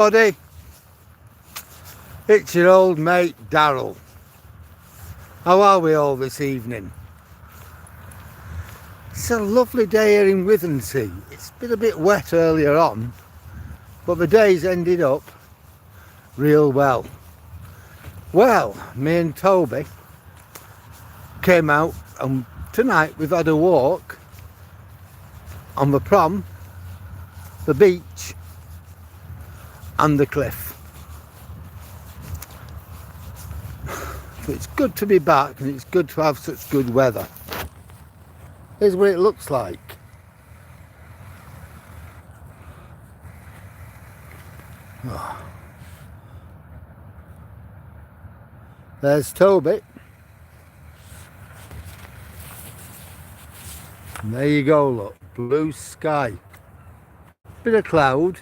Buddy, it's your old mate Daryl. How are we all this evening? It's a lovely day here in Wythensea. It's been a bit wet earlier on, but the day's ended up real well. Well, me and Toby came out and tonight we've had a walk on the prom, the beach and the cliff. So it's good to be back and it's good to have such good weather. Here's what it looks like. Oh. There's Toby. And there you go, look, blue sky. Bit of cloud.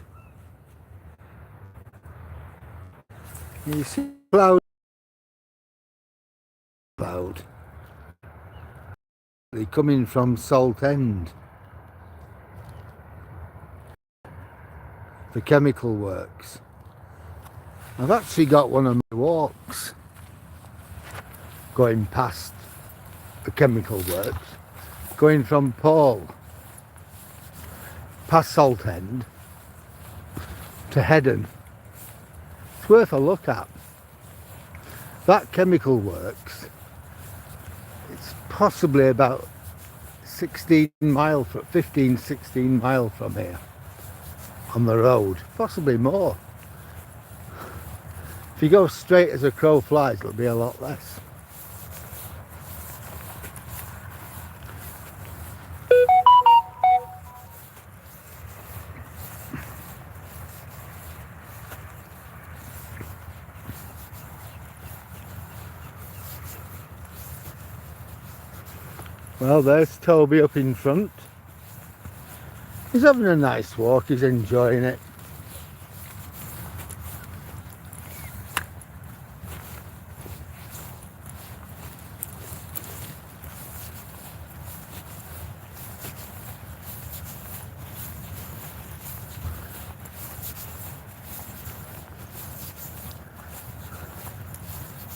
You see cloud. They're coming from Saltend. The chemical works. I've actually got one of my walks going past the chemical works, going from Paul past Saltend to Heddon. It's worth a look at. That chemical works, it's possibly about 16 miles from here on the road, possibly more. If you go straight as a crow flies, it'll be a lot less. Well, there's Toby up in front. He's having a nice walk, he's enjoying it.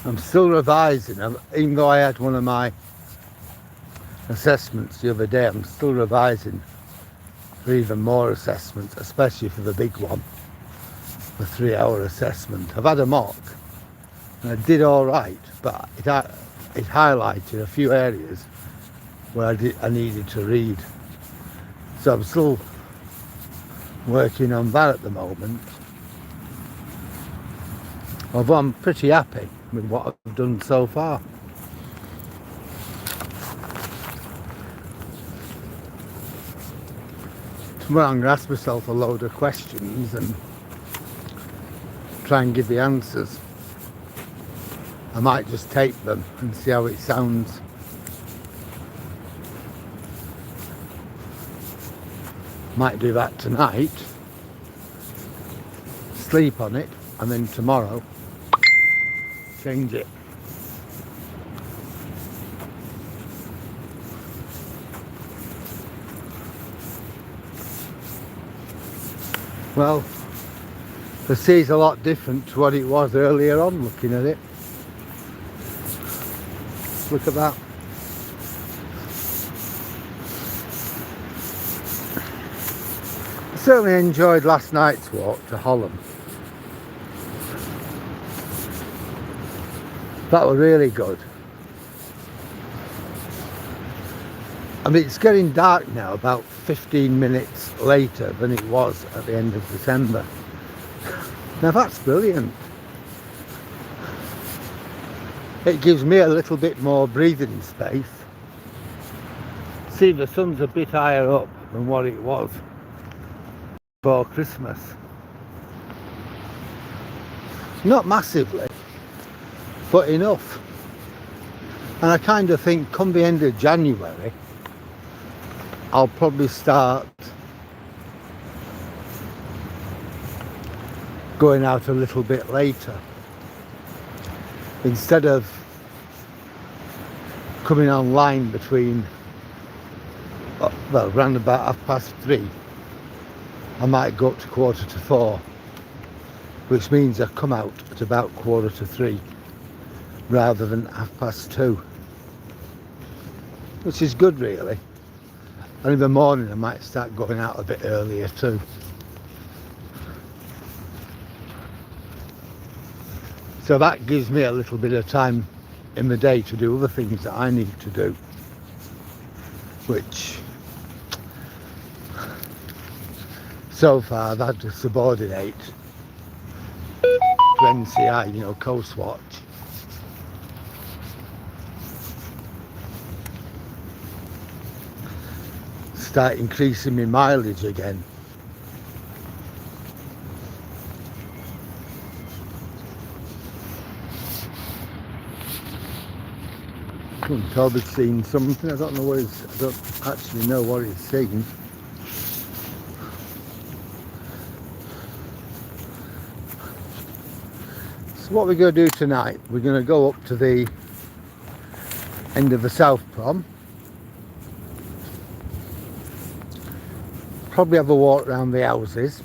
I'm still revising, even though I had one of my assessments the other day. I'm still revising for even more assessments, especially for the big one, the 3-hour assessment. I've had a mock and I did all right, but it highlighted a few areas where I needed to read. So I'm still working on that at the moment. Although I'm pretty happy with what I've done so far. Tomorrow I'm going to ask myself a load of questions and try and give the answers. I might just tape them and see how it sounds. Might do that tonight, sleep on it, and then tomorrow change it. Well, the sea's a lot different to what it was earlier on looking at it. Look at that. I certainly enjoyed last night's walk to Holland. That was really good. I mean, it's getting dark now, about 15 minutes later than it was at the end of December. Now that's brilliant. It gives me a little bit more breathing space. See, the sun's a bit higher up than what it was before Christmas. Not massively, but enough. And I kind of think come the end of January, I'll probably start going out a little bit later. Instead of coming online between, well, round about 3:30, I might go up to 4:45. which means I come out at about 2:45 rather than 2:30, which is good really. And in the morning I might start going out a bit earlier too. So that gives me a little bit of time in the day to do other things that I need to do, which so far I've had to subordinate to NCI, you know, Coast Watch. Start increasing my mileage again. Toby's seen something. I don't know what he's, I don't actually know what he's seen. So what we're going to do tonight, we're going to go up to the end of the South Prom. Probably have a walk around the houses.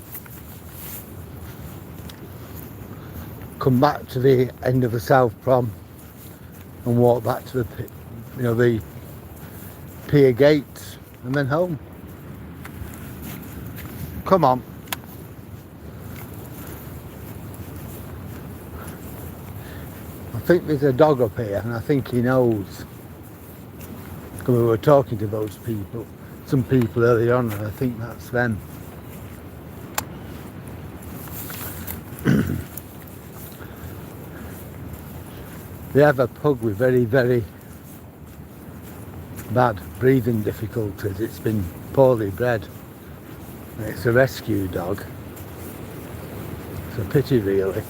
Come back to the end of the South Prom and walk back to the, you know, the pier gates and then home. Come on. I think there's a dog up here and I think he knows. We were talking to those people, some people earlier on, and I think that's them. They have a pug with very, very bad breathing difficulties. It's been poorly bred. It's a rescue dog. It's a pity really.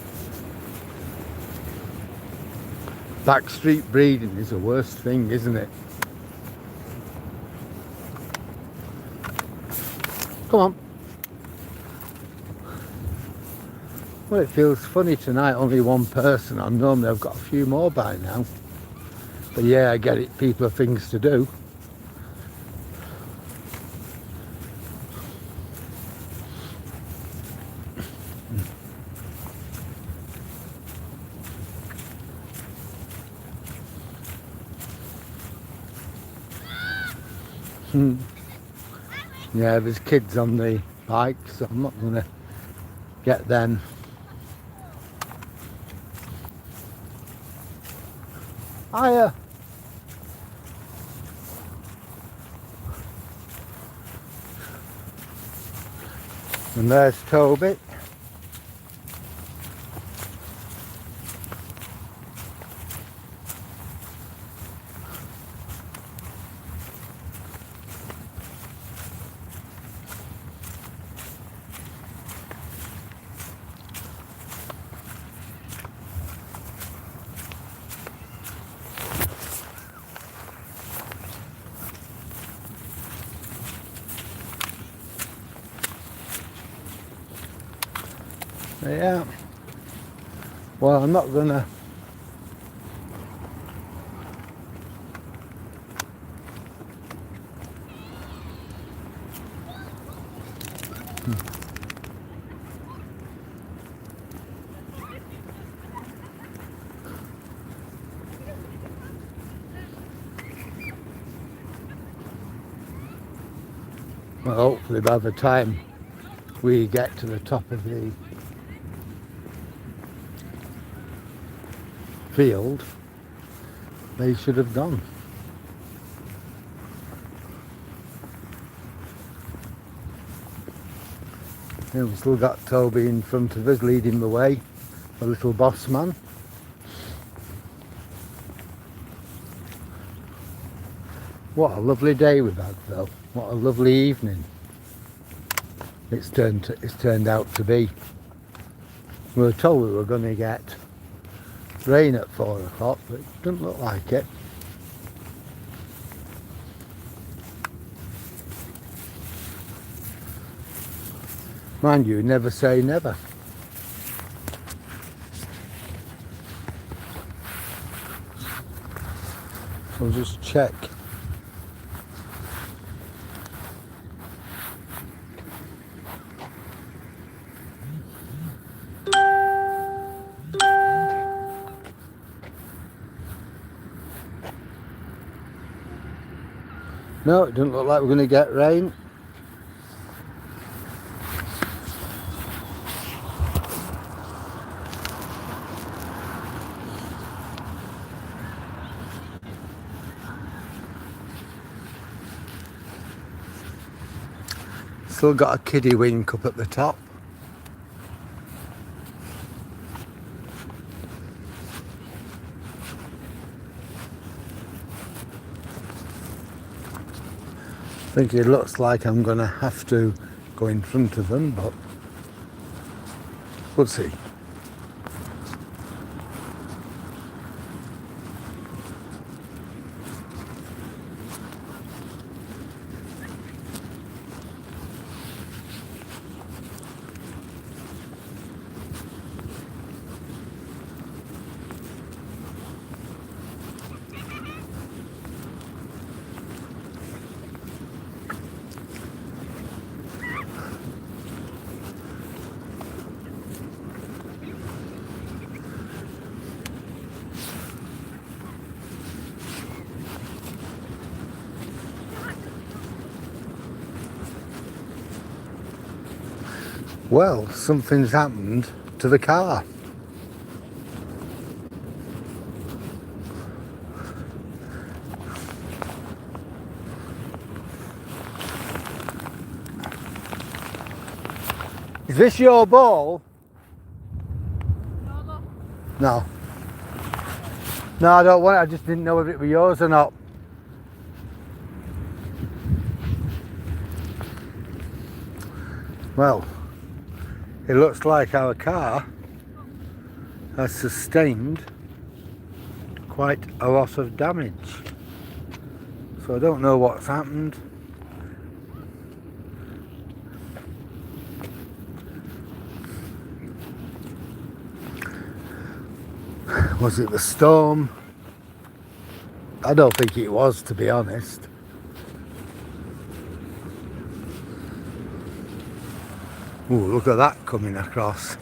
Backstreet breeding is the worst thing, isn't it? Come on. Well, it feels funny tonight, only one person on. Normally I've got a few more by now. But yeah, I get it, people have things to do. Yeah, there's kids on the bike, so I'm not going to get them. Hiya! And there's Toby. Yeah. Well, I'm not gonna. Well, hopefully by the time we get to the top of the field, they should have gone. Yeah, we've still got Toby in front of us leading the way, the little boss man. What a lovely day we've had though. What a lovely evening it's turned out to be. We were told we were going to get rain at 4 o'clock, but it doesn't look like it. Mind you, never say never. I'll just check. No, it doesn't look like we're going to get rain. Still got a kiddie wink up at the top. I think it looks like I'm going to have to go in front of them, but we'll see. Well, something's happened to the car. Is this your ball? No. No, I don't want it. I just didn't know whether it were yours or not. Well, it looks like our car has sustained quite a lot of damage. So I don't know what's happened. Was it the storm? I don't think it was, to be honest. Ooh, look at that coming across.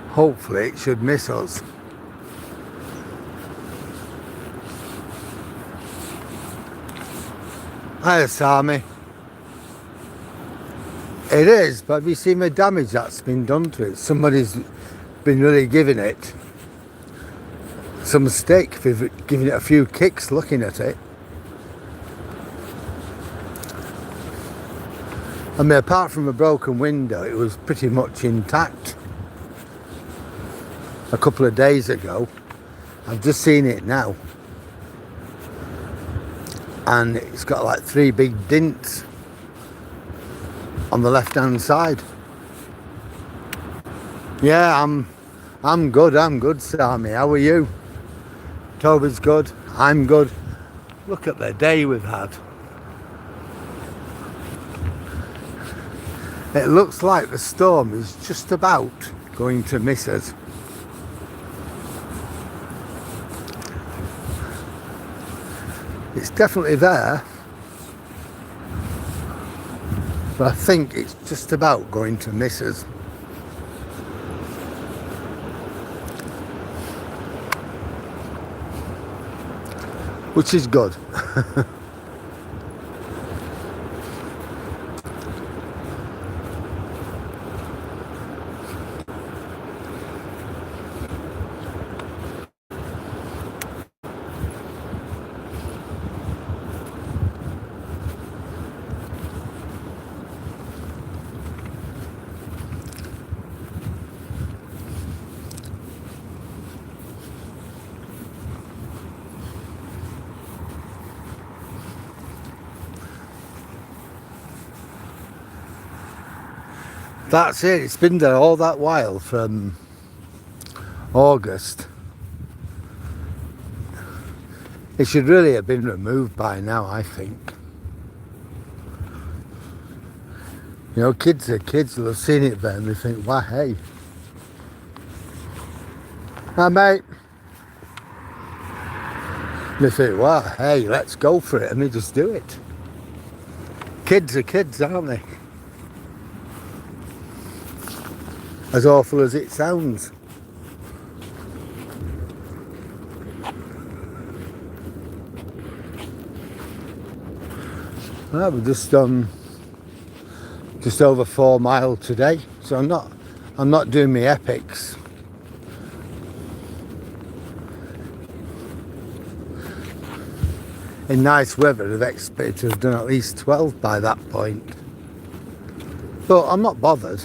Hopefully it should miss us. Hiya, Sammy. It is, but have you seen the damage that's been done to it? Somebody's been really giving it some stick for giving it a few kicks looking at it. I mean, apart from a broken window, it was pretty much intact a couple of days ago. I've just seen it now, and it's got like 3 big dints on the left hand side. Yeah, I'm good, Sammy. How are you? Toby's good, I'm good. Look at the day we've had. It looks like the storm is just about going to miss us. It's definitely there, but I think it's just about going to miss us. Which is good. That's it, it's been there all that while from August. It should really have been removed by now, I think. You know, kids are kids, they'll have seen it there and they think, wow, hey. Hi, mate. They think, wow, hey, let's go for it, and they just do it. Kids are kids, aren't they? as awful as it sounds. Right, we're just done just over 4 miles today, so I'm not doing my epics. In nice weather, I'd expect to have done at least 12 by that point, but I'm not bothered.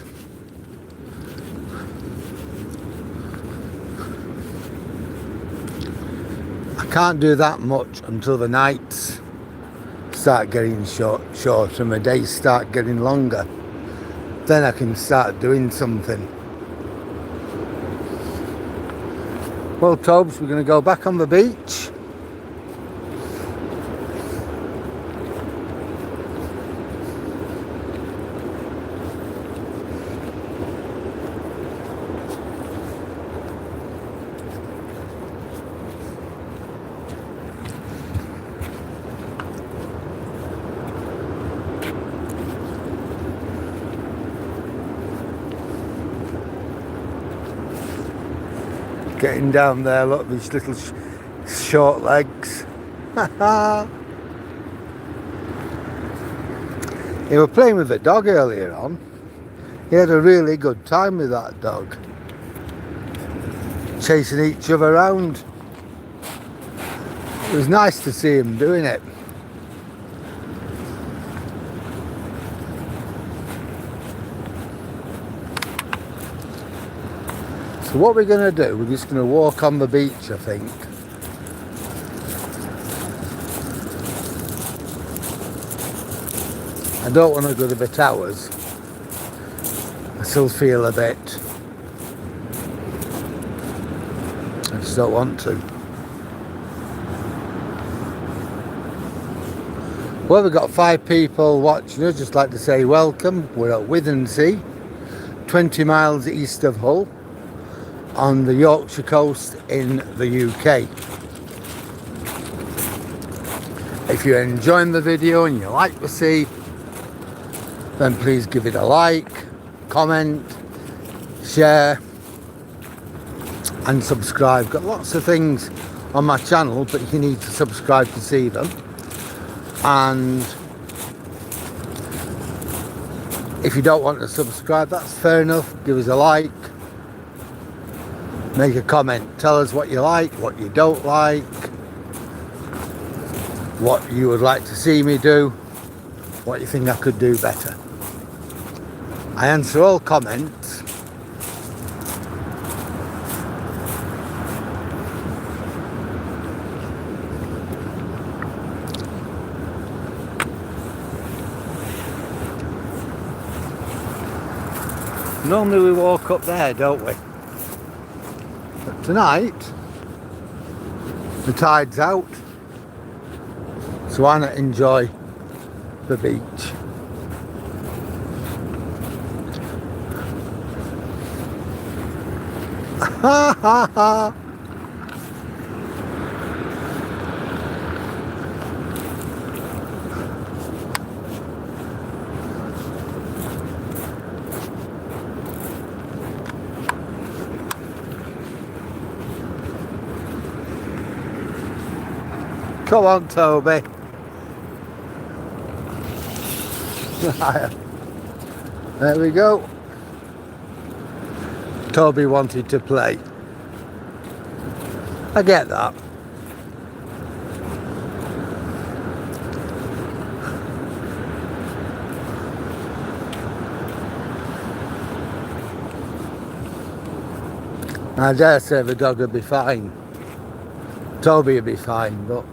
I can't do that much until the nights start getting short and my days start getting longer. Then I can start doing something. Well, Tobes, we're going to go back on the beach. Getting down there, look, these little short legs. He was playing with the dog earlier on. He had a really good time with that dog, chasing each other around. It was nice to see him doing it. So what we're going to do, we're just going to walk on the beach, I think. I don't want to go to the towers. I still feel a bit. I just don't want to. Well, we've got 5 people watching us. Just like to say welcome. We're at Wyom, 20 miles east of Hull, on the Yorkshire coast in the UK. If you're enjoying the video and you like to see, then please give it a like, comment, share and subscribe. Got lots of things on my channel, but you need to subscribe to see them. And if you don't want to subscribe, that's fair enough. Give us a like, make a comment, tell us what you like, what you don't like, what you would like to see me do, what you think I could do better. I answer all comments. Normally we walk up there, don't we? But tonight, the tide's out, so why not enjoy the beach? Ha ha ha! Come on, Toby. There we go. Toby wanted to play. I get that. I dare say the dog will be fine. Toby will be fine, but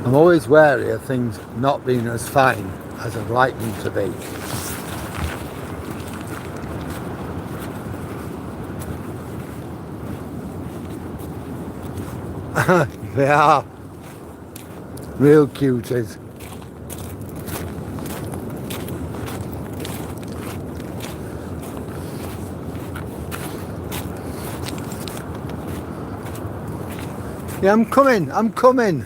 I'm always wary of things not being as fine as I'd like them to be. They are real cuties. Yeah, I'm coming.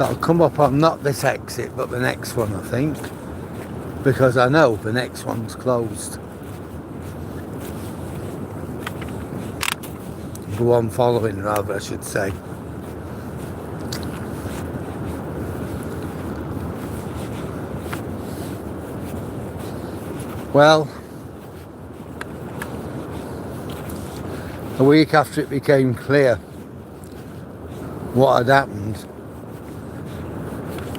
So I'll come up on not this exit but the next one, I think, because I know the next one's closed. The one following, rather, I should say. Well, a week after it became clear what had happened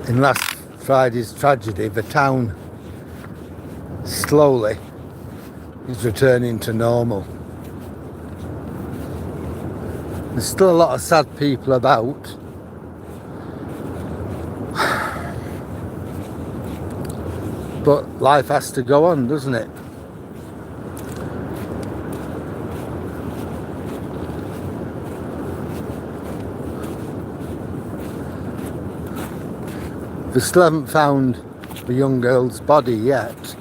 in last Friday's tragedy, the town slowly is returning to normal. There's still a lot of sad people about, but life has to go on, doesn't it? They still haven't found the young girl's body yet.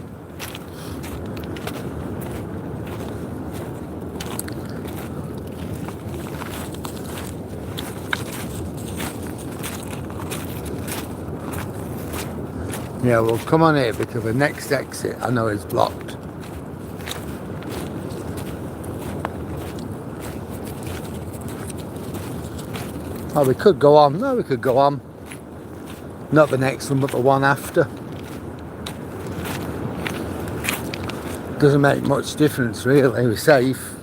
Yeah, we'll come on here because the next exit I know is blocked. Oh, we could go on. No, we could go on. Not the next one, but the one after. Doesn't make much difference, really. We're safe.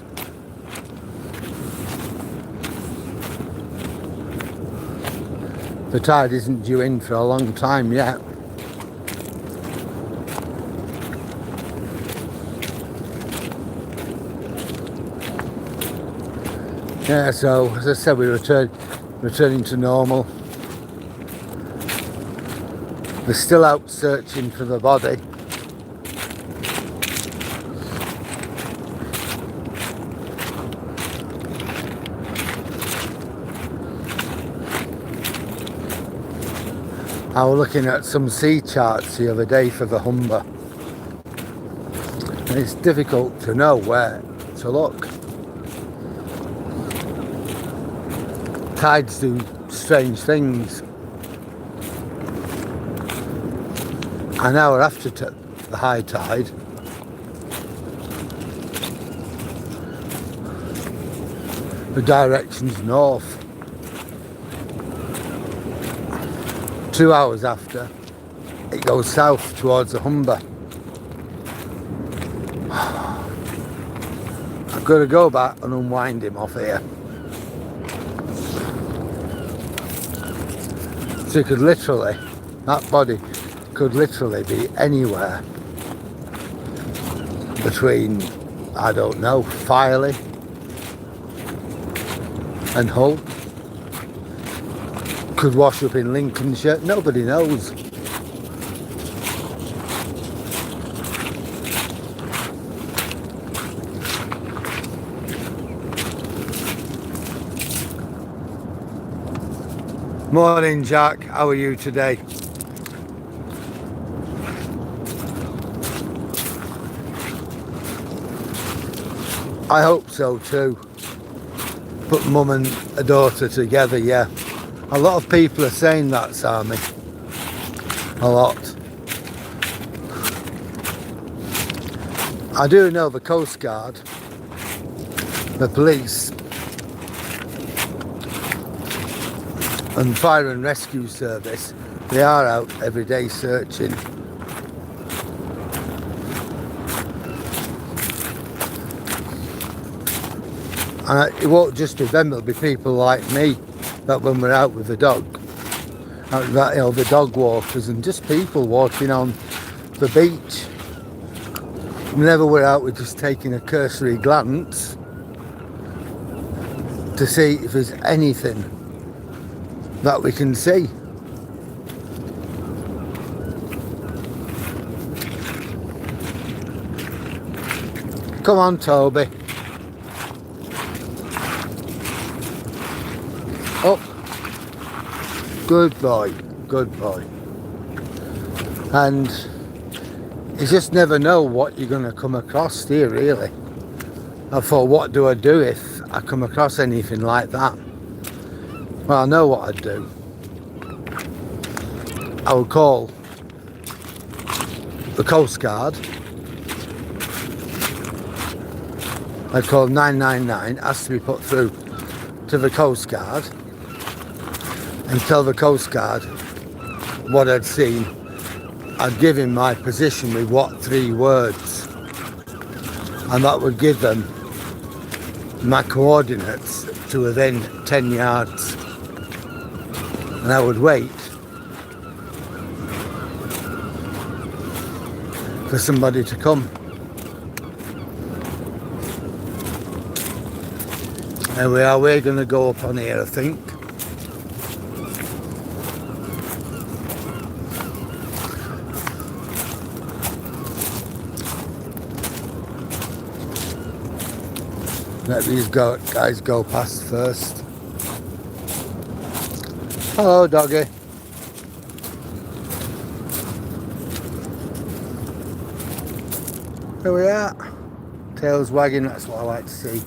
The tide isn't due in for a long time yet. Yeah, so as I said, we're returning to normal. They're still out searching for the body. I was looking at some sea charts the other day for the Humber, and it's difficult to know where to look. Tides do strange things. An hour after the high tide, the direction's north. 2 hours after, it goes south towards the Humber. I've got to go back and unwind him off here. So it could literally, that body could literally be anywhere between, I don't know, Filey and Hull. Could wash up in Lincolnshire, nobody knows. Morning, Jack, how are you today? I hope so too. Put mum and a daughter together, yeah. A lot of people are saying that, Sammy. A lot. I do know the Coast Guard, the police, and Fire and Rescue Service, they are out every day searching. And it won't just be them, it'll be people like me that when we're out with the dog, that, you know, the dog walkers and just people walking on the beach. Whenever we're out, we're just taking a cursory glance to see if there's anything that we can see. Come on, Toby. Up. Good boy, good boy. And you just never know what you're going to come across here, really. I thought, what do I do if I come across anything like that? Well, I know what I'd do. I would call the Coast Guard. I'd call 999, has to be put through to the Coast Guard, and tell the Coast Guard what I'd seen. I'd give him my position with what 3 words, and that would give them my coordinates to within 10 yards, and I would wait for somebody to come. There we are, we're going to go up on here, I think. Let these guys go past first. Hello, doggy. Here we are. Tails wagging, that's what I like to see.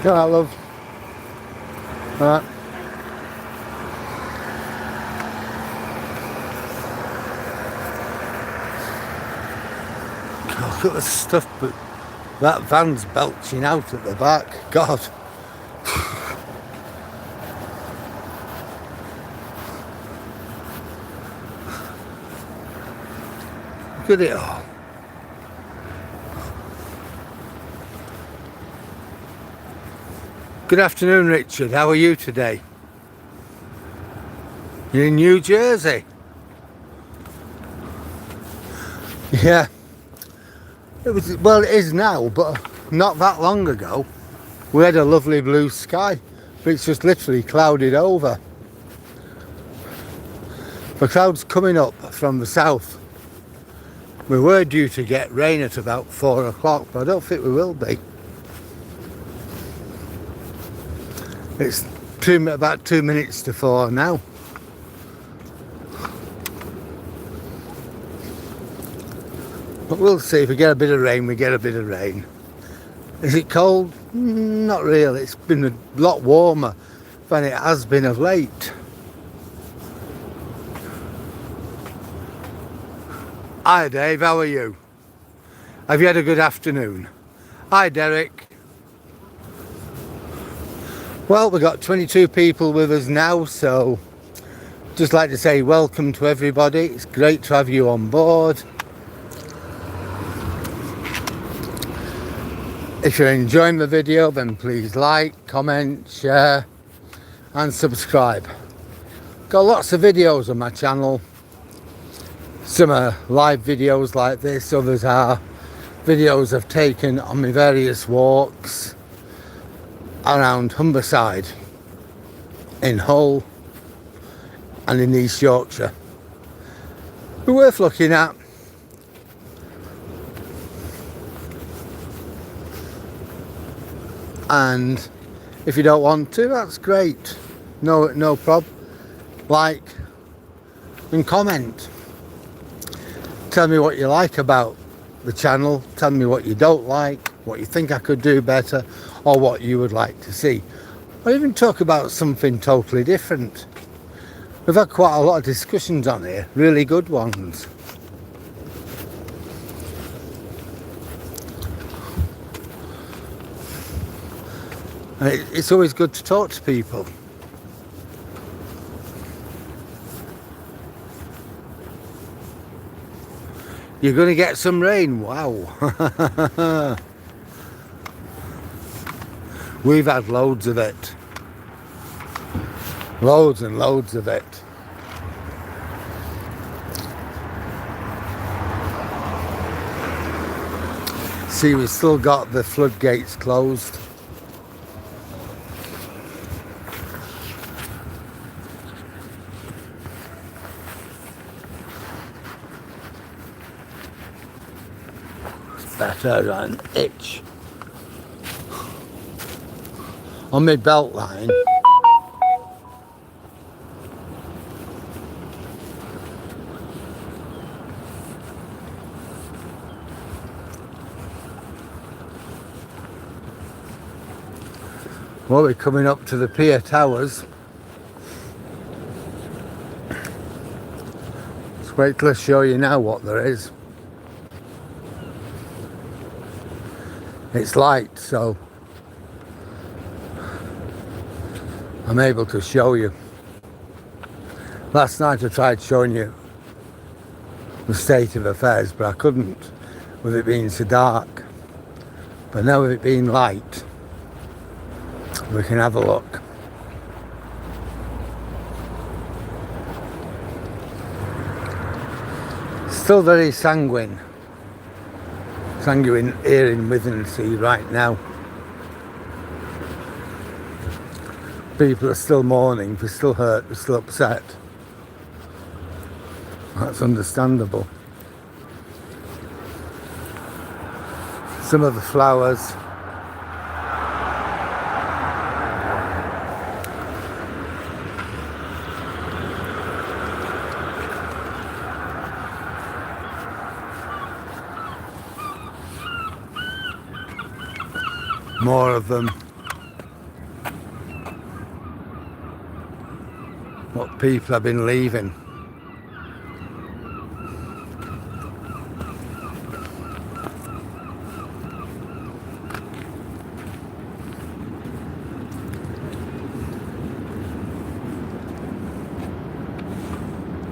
Go out, love. Alright. Look at the stuff, but that van's belching out at the back. God. Look at it all. Good afternoon, Richard. How are you today? You're in New Jersey? Yeah. Well, it is now, but not that long ago. We had a lovely blue sky, but it's just literally clouded over. The clouds coming up from the south. We were due to get rain at about 4 o'clock, but I don't think we will be. It's about 2 minutes to 4 now. But we'll see. If we get a bit of rain, we get a bit of rain. Is it cold? Not really. It's been a lot warmer than it has been of late. Hi Dave, how are you? Have you had a good afternoon? Hi Derek. Well, we've got 22 people with us now, so just like to say welcome to everybody. It's great to have you on board. If you're enjoying the video, then please like, comment, share and subscribe. Got lots of videos on my channel. Some are live videos like this, others are videos I've taken on my various walks around Humberside, in Hull and in East Yorkshire. They're worth looking at. And if you don't want to, that's great. No problem. Like and comment. Tell me what you like about the channel. Tell me what you don't like, what you think I could do better, or what you would like to see. or even talk about something totally different. We've had quite a lot of discussions on here, really good ones. And it's always good to talk to people. You're going to get some rain, wow. We've had loads of it. Loads and loads of it. See, we've still got the floodgates closed. It's better than itch. On my belt line. Well, we're coming up to the pier towers. Let's wait till I show you now what there is. It's light, so I'm able to show you. Last night I tried showing you the state of affairs, but I couldn't with it being so dark. But now with it being light, we can have a look. Still very sanguine here in Wyom right now. People are still mourning, they're still hurt, they're still upset. That's understandable. Some of the flowers more of them. What people have been leaving.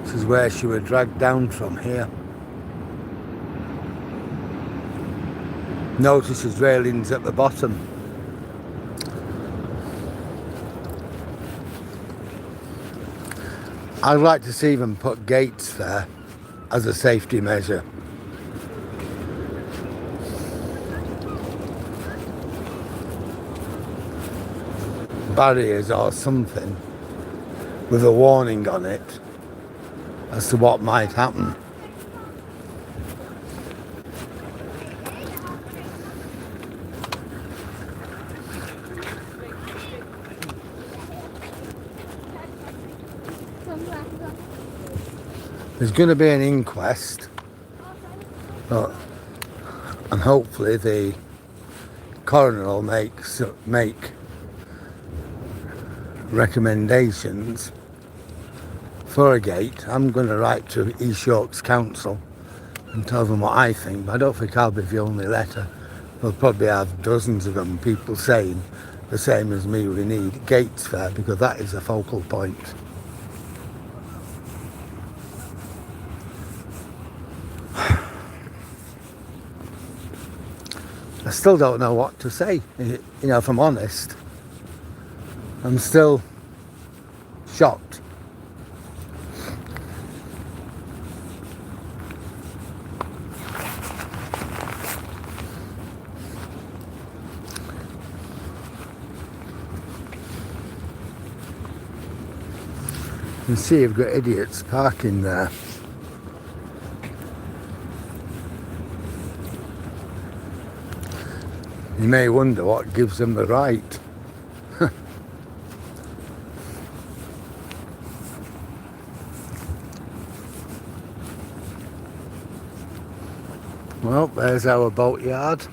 This is where she was dragged down from here. Notice there's railings at the bottom. I'd like to see them put gates there as a safety measure. Barriers or something with a warning on it as to what might happen. There's going to be an inquest, and hopefully the coroner will make recommendations for a gate. I'm going to write to East Yorks Council and tell them what I think, but I don't think I'll be the only letter. They'll probably have dozens of them, people saying the same as me, we need gates there because that is a focal point. I still don't know what to say, you know, if I'm honest. I'm still shocked. You can see you've got idiots parking there. You may wonder what gives them the right. Well, there's our boatyard.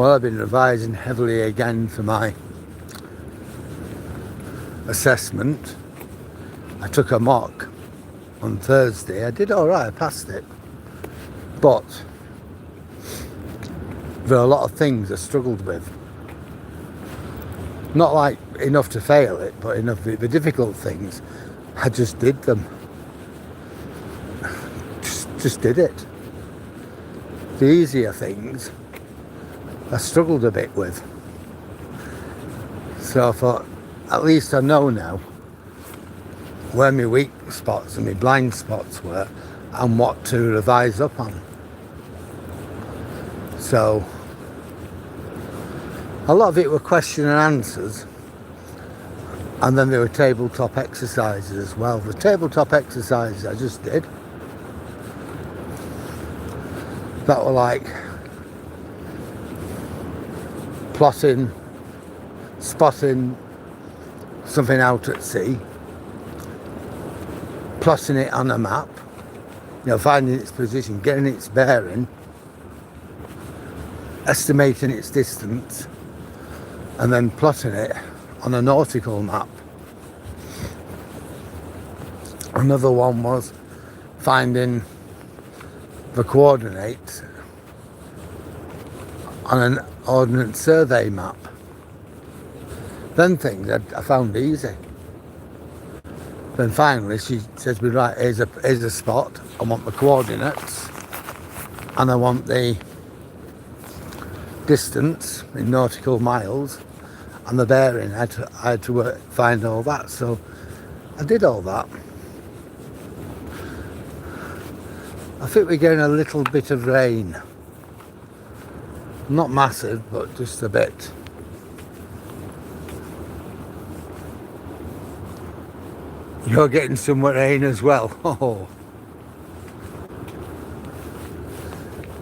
Well, I've been revising heavily again for my assessment. I took a mock on Thursday. I did alright, I passed it. But there are a lot of things I struggled with. Not like enough to fail it, but enough the difficult things. I just did them. Just did it. The easier things I struggled a bit with. So I thought, at least I know now where my weak spots and my blind spots were and what to revise up on. So a lot of it were question and answers, and then there were tabletop exercises as well. The tabletop exercises I just did, that were like plotting, spotting something out at sea, plotting it on a map, finding its position, getting its bearing, estimating its distance, and then plotting it on a nautical map. Another one was finding the coordinates on an ordnance survey map. Then things I found easy. Then finally she says to me, right, here's a spot. I want the coordinates and I want the distance in nautical miles and the bearing. I had to find all that, so I did all that. I think we're getting a little bit of rain. Not massive, but just a bit. You're getting some rain as well. Oh.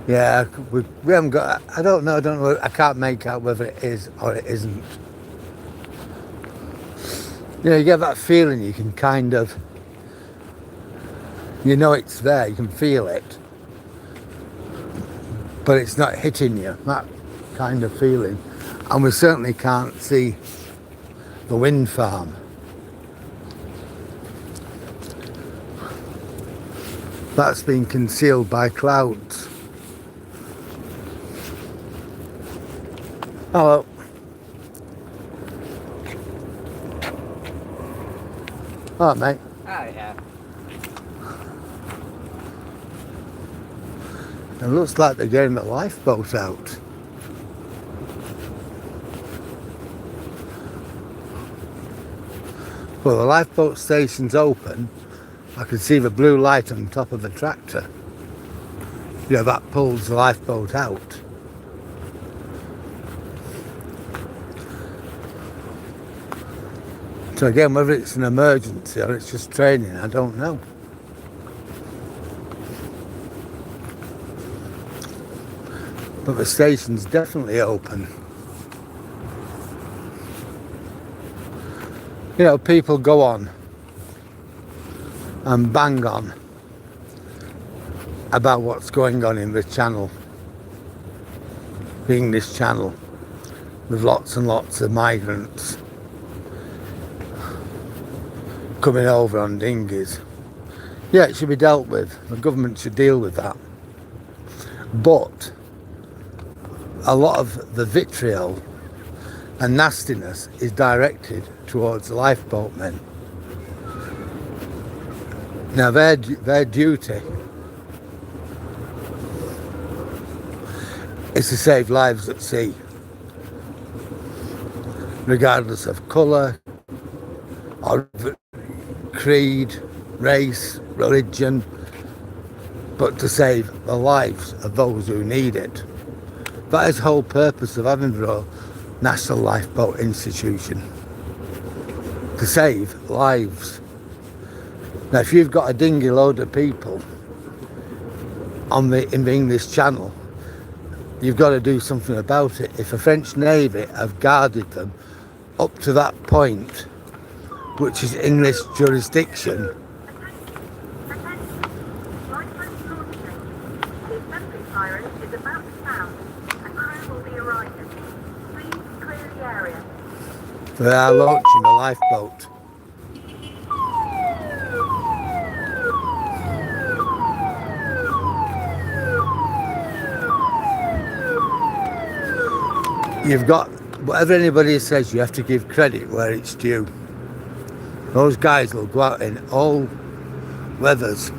Yeah, we haven't got, I don't know, I can't make out whether it is or it isn't. You get that feeling, you can kind of, it's there, you can feel it, but it's not hitting you, that kind of feeling. And we certainly can't see the wind farm. That's been concealed by clouds. Hello. All right, mate. Oh, yeah. It looks like they're getting the lifeboat out. Well, the lifeboat station's open. I can see the blue light on top of the tractor. That pulls the lifeboat out. So again, whether it's an emergency or it's just training, I don't know. But the station's definitely open. People go on and bang on about what's going on in the channel, the English Channel, with lots and lots of migrants coming over on dinghies. Yeah, it should be dealt with. The government should deal with that. But a lot of the vitriol and nastiness is directed towards the lifeboat men. Now their duty is to save lives at sea, regardless of colour or creed, race, religion, but to save the lives of those who need it. That is the whole purpose of having the Royal National Lifeboat Institution, to save lives. Now, if you've got a dinghy load of people in the English Channel, you've got to do something about it. If the French Navy have guarded them up to that point, which is English jurisdiction, The assembly siren is about to sound, and crew will be arriving. They are launching a lifeboat. You've got, whatever anybody says, you have to give credit where it's due. Those guys will go out in all weathers.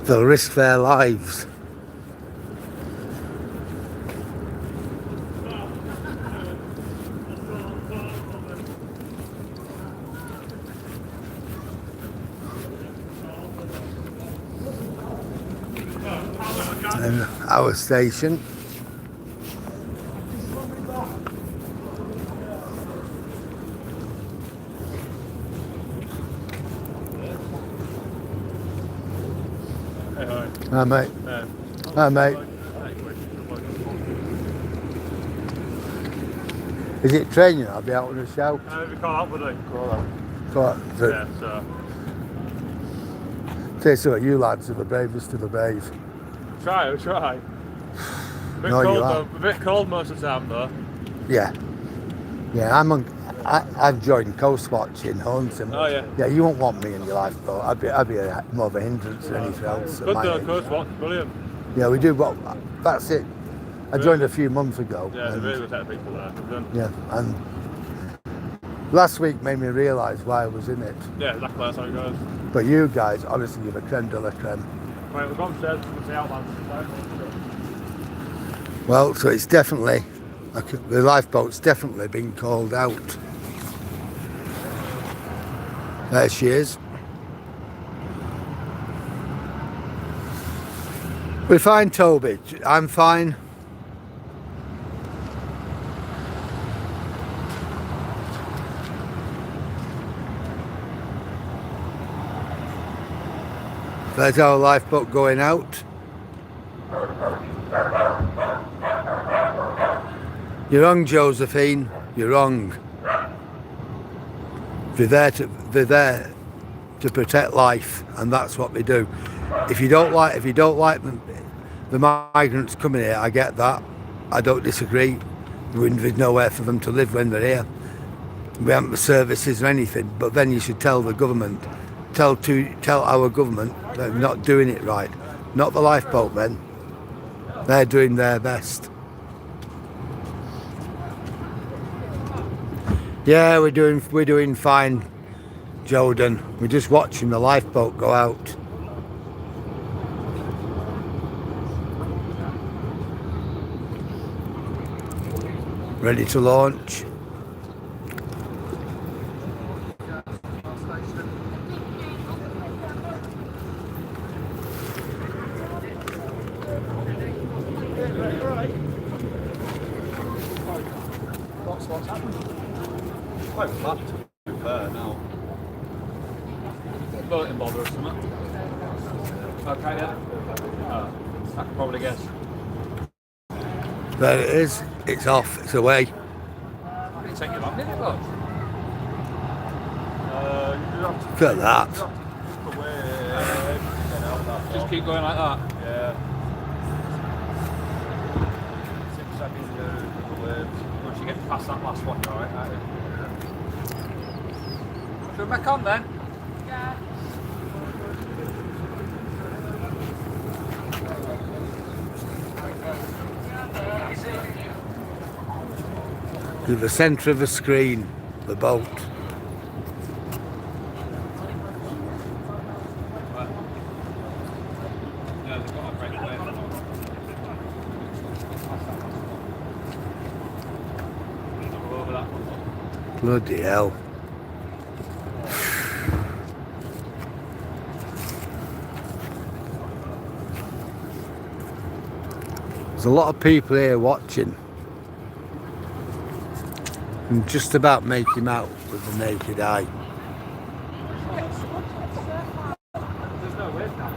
They'll risk their lives. And our station. Hi mate. Hi mate. Is it training? I'll be out on the shout. We call out, buddy. Call out. Call out. Yeah, so. Say so, you lads are the bravest of the brave. Try. A bit No, cold you though. are. A bit cold most of the time though. Yeah. Yeah, I've joined coast watching hunts and Oh yeah. yeah, you won't want me in your lifeboat. I'd be more of a hindrance than anything else. Good though, coast watch, brilliant. Yeah, we do. Well, that's it. I joined a few months ago. Yeah, they're really good set of people there. Yeah, and last week made me realise why I was in it. Yeah, exactly. That's how it goes. But you guys, honestly, you're a creme de la creme. Right, we've gone upstairs to the outlands. Well, so it's definitely, the lifeboat's definitely been called out. There she is. We're fine, Toby. I'm fine. There's our lifeboat going out. You're wrong, Josephine. You're wrong. They're there to protect life, and that's what they do. If you don't like the migrants coming here, I get that. I don't disagree. There's nowhere for them to live when they're here. We haven't the services or anything. But then you should tell the government, tell our government they're not doing it right. Not the lifeboat men. They're doing their best. Yeah, we're doing fine, Jordan. We're just watching the lifeboat go out. Ready to launch. What's happened? Quite flat to be fair now. Bulletin board or something. Okay, yeah. I can probably guess. There it is. It's off. It's away. It didn't take you long, did it, bud? Look at that. Just keep going like that. Yeah. 6 seconds to the waves. Once you get past that last one, you're alright, aren't you? Should we back on then? Yeah. To the centre of the screen, the boat. Yeah, they've got a break away. Go over that one. Bloody hell. There's a lot of people here watching. And just about make him out with the naked eye. There's no wave now,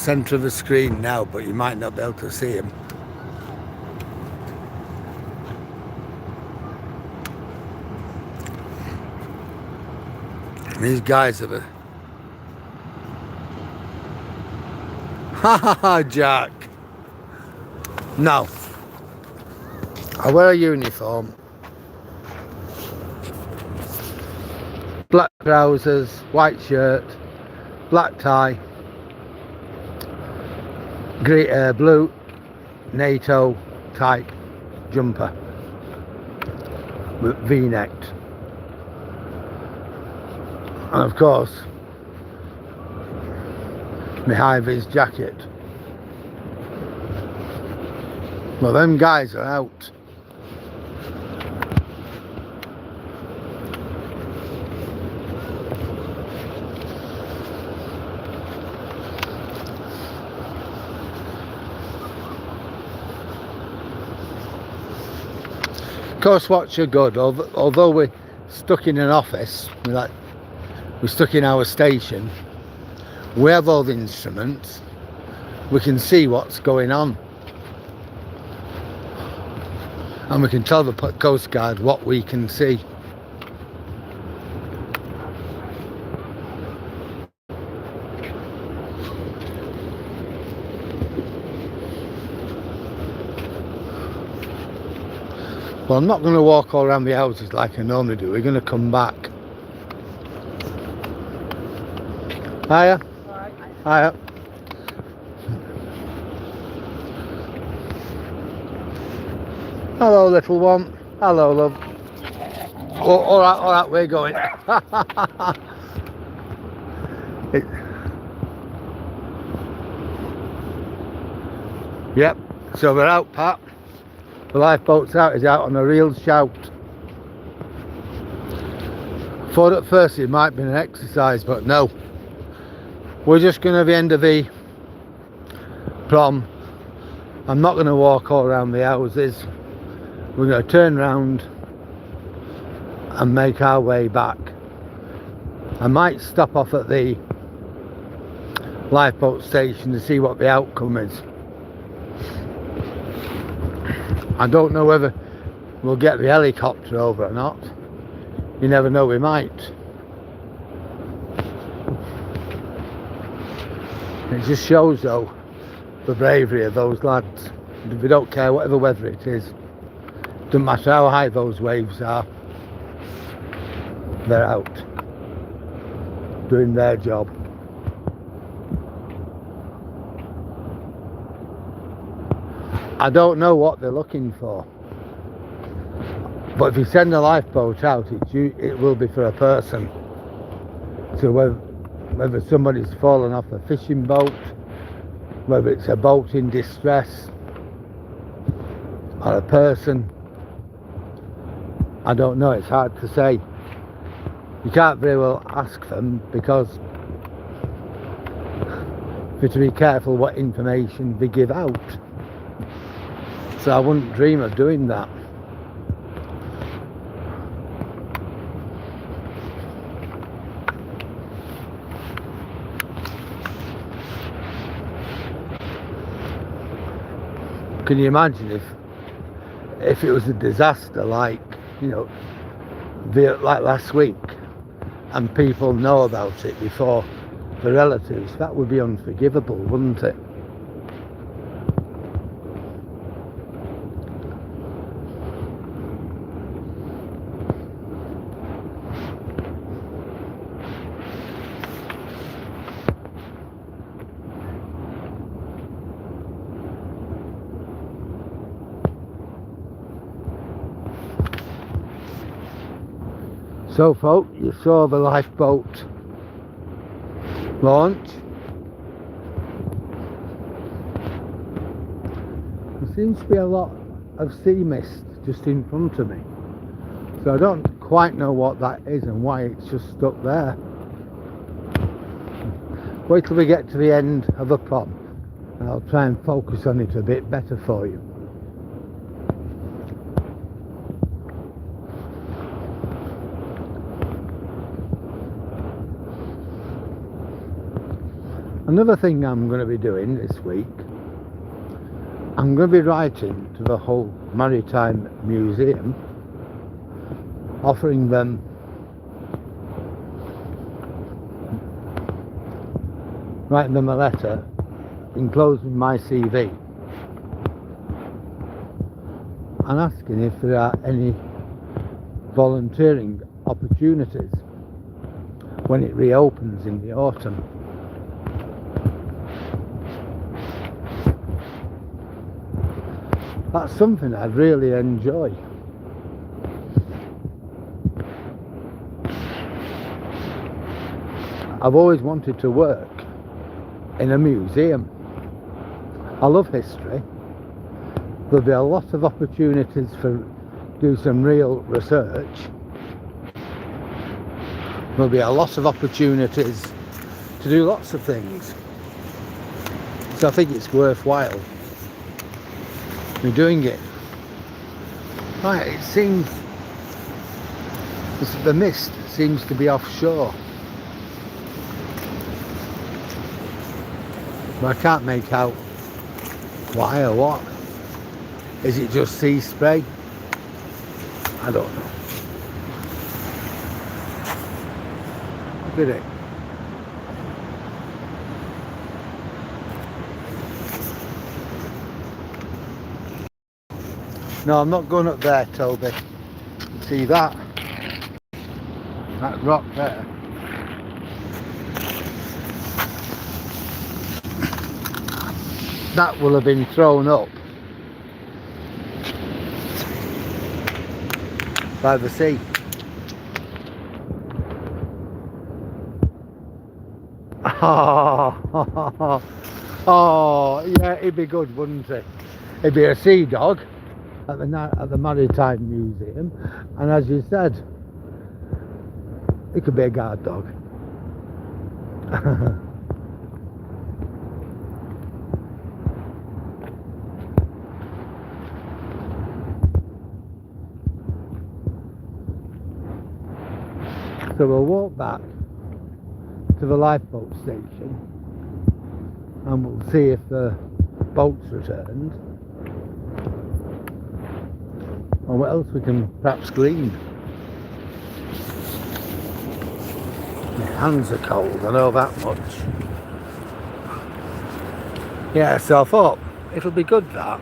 centre of the screen now, but you might not be able to see him. These guys are the... Ha ha ha, Jack! No. I wear a uniform. Black trousers, white shirt, black tie, blue NATO type jumper with V-necked, and of course my high-vis jacket. Well, them guys are out. Coast Watch are good, although we're stuck in an office, we're stuck in our station. We have all the instruments, we can see what's going on, and we can tell the Coast Guard what we can see. Well, I'm not going to walk all around the houses like I normally do. We're going to come back. Hiya. Hiya. Hello, little one. Hello, love. Oh, all right, we're going. Yep, so we're out, Pat. The lifeboat's out, is out on a real shout. Thought at first it might be an exercise, but no. We're just going to the end of the prom. I'm not going to walk all around the houses. We're going to turn round and make our way back. I might stop off at the lifeboat station to see what the outcome is. I don't know whether we'll get the helicopter over or not. You never know, we might. It just shows though the bravery of those lads. They don't care whatever weather it is. Doesn't matter how high those waves are. They're out doing their job. I don't know what they're looking for, but if you send a lifeboat out, it will be for a person. So whether somebody's fallen off a fishing boat, whether it's a boat in distress, or a person, I don't know, it's hard to say. You can't very well ask them because you have to be careful what information they give out. So I wouldn't dream of doing that. Can you imagine if it was a disaster like, you know, like last week, and people know about it before the relatives? That would be unforgivable, wouldn't it? So folk, you saw the lifeboat launch. There seems to be a lot of sea mist just in front of me. So I don't quite know what that is and why it's just stuck there. Wait till we get to the end of the prom and I'll try and focus on it a bit better for you. Another thing I'm going to be doing this week, I'm going to be writing to the whole Maritime Museum, offering them writing them a letter enclosing my CV and asking if there are any volunteering opportunities when it reopens in the autumn. That's something I'd really enjoy. I've always wanted to work in a museum. I love history. There'll be a lot of opportunities for do some real research. There'll be a lot of opportunities to do lots of things. So I think it's worthwhile me doing it. Right, it seems the mist seems to be offshore. But I can't make out why or what. Is it just sea spray? I don't know. Look at it. No, I'm not going up there, Toby. See that? That rock there. That will have been thrown up by the sea. Oh, yeah, it'd be good, wouldn't it? It'd be a sea dog at the Maritime Museum, and as you said, it could be a guard dog. So we'll walk back to the lifeboat station and we'll see if the boat's returned or what else we can perhaps glean. My hands are cold, I know that much. Yeah, so I thought it'll be good that,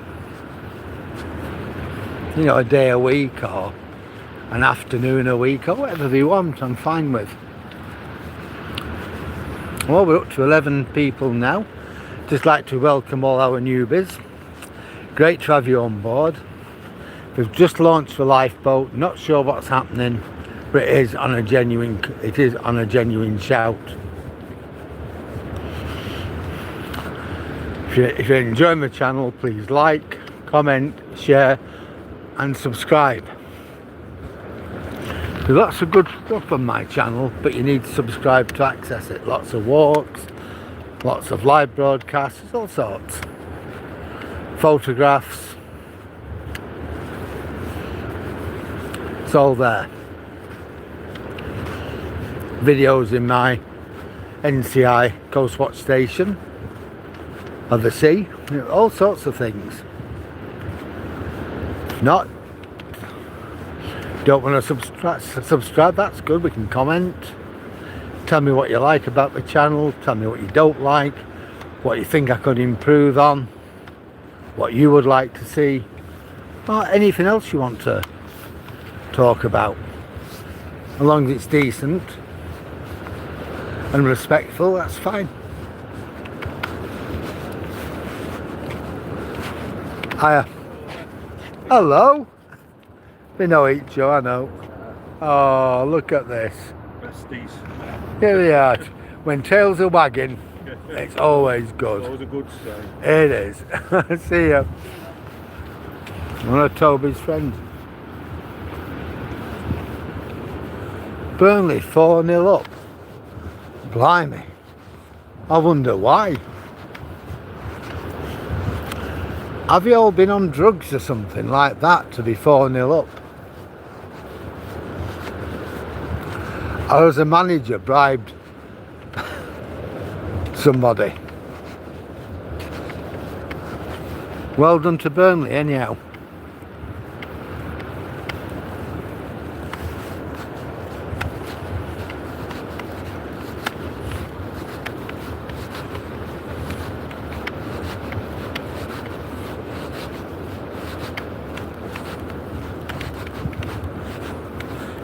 you know, a day a week or an afternoon a week or whatever they want, I'm fine with. Well, we're up to 11 people now. Just like to welcome all our newbies. Great to have you on board. We've just launched the lifeboat, not sure what's happening, but it is on a genuine shout. If you enjoy my channel, please like, comment, share and subscribe. There's lots of good stuff on my channel, but you need to subscribe to access it. Lots of walks, lots of live broadcasts, all sorts. Photographs. It's all there. Videos in my NCI Coast Watch station of the sea. All sorts of things. If not, don't want to subscribe, that's good. We can comment, tell me what you like about the channel, tell me what you don't like, what you think I could improve on, what you would like to see, or anything else you want to talk about, as long as it's decent and respectful, that's fine. Hiya. Hello. We know each other, I know. Oh, look at this. Besties. Here we are. When tails are wagging, it's always good. Always a good sign. It is. See ya. One of Toby's friends. Burnley 4-0 up. Blimey. I wonder why. Have you all been on drugs or something like that to be 4-0 up? Or has a manager bribed somebody. Well done to Burnley anyhow.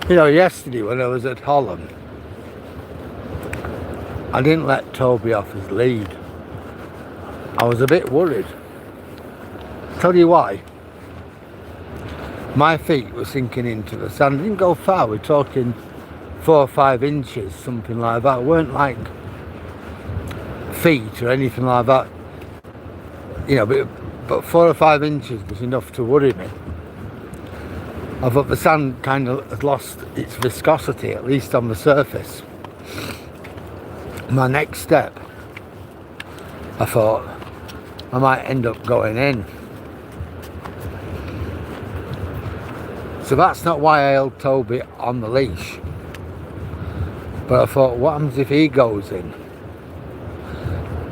You know, yesterday when I was at Holland, I didn't let Toby off his lead. I was a bit worried. Tell you why. My feet were sinking into the sand. Didn't go far. We're talking 4 or 5 inches, something like that. It weren't like feet or anything like that. You know, but 4 or 5 inches was enough to worry me. I thought the sand kind of had lost its viscosity, at least on the surface. My next step, I thought I might end up going in. So that's not why I held Toby on the leash. But I thought, what happens if he goes in?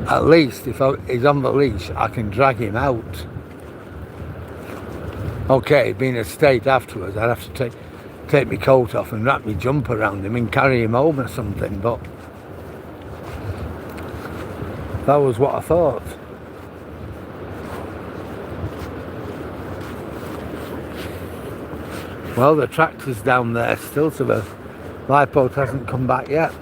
At least if he's on the leash, I can drag him out. Okay, being a state afterwards, I'd have to take my coat off and wrap my jumper around him and carry him home or something, but that was what I thought. Well, the tractor's down there still, so the lifeboat hasn't come back yet.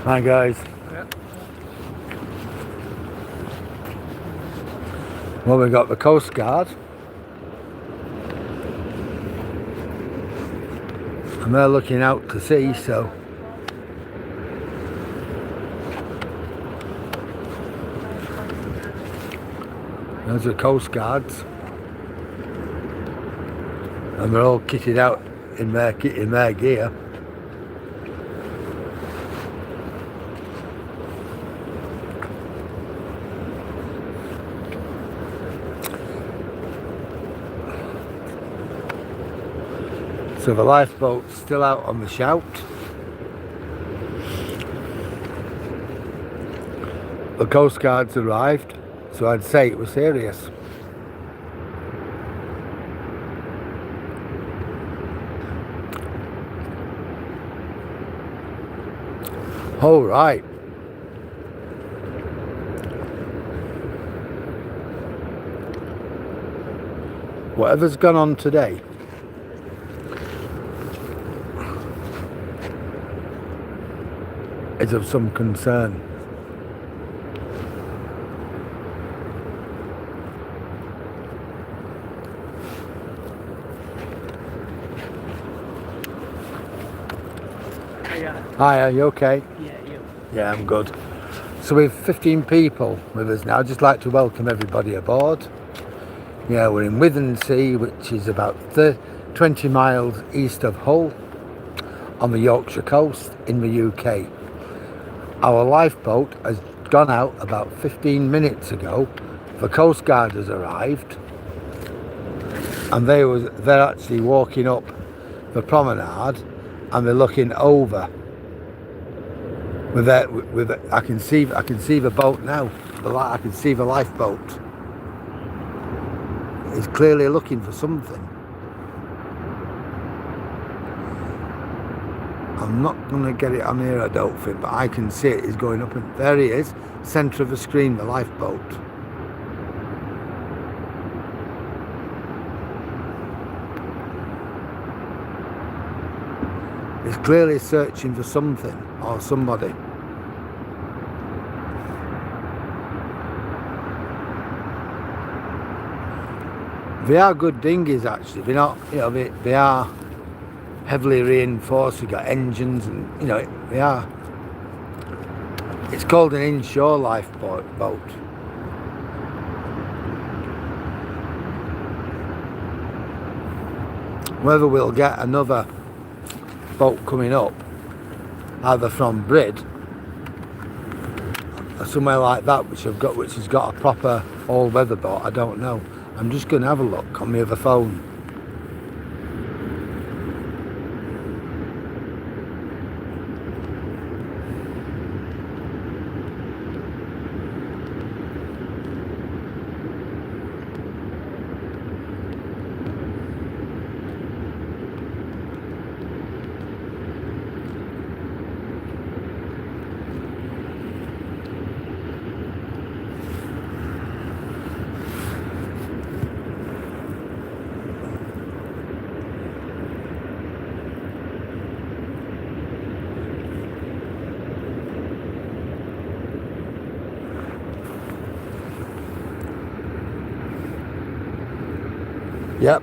Hi guys. Yep. Well, we've got the Coast Guard. And they're looking out to sea, so there's the Coast Guards. And they're all kitted out in their gear. So the lifeboat's still out on the shout. The Coast Guard's arrived, so I'd say it was serious. All right. Whatever's gone on today, is of some concern. Hi, are you okay? Yeah, you. Yeah, I'm good. So we've 15 people with us now. I'd just like to welcome everybody aboard. Yeah, we're in Wyom, which is about 20 miles east of Hull on the Yorkshire coast in the UK. Our lifeboat has gone out about 15 minutes ago. The Coast Guard has arrived, and they're actually walking up the promenade, and they're looking over. I can see the boat now. I can see the lifeboat. It's clearly looking for something. I'm not going to get it on here, I don't think, but I can see it is going up, and there he is, centre of the screen, the lifeboat. It's clearly searching for something or somebody. They are good dinghies actually. They're not, you know, they are heavily reinforced. We've got engines, and you know, they are. It's called an inshore lifeboat. Whether we'll get another lifeboat coming up, either from Brid or somewhere like that, which has got a proper all-weather boat. I don't know. I'm just going to have a look on my other phone. Yep,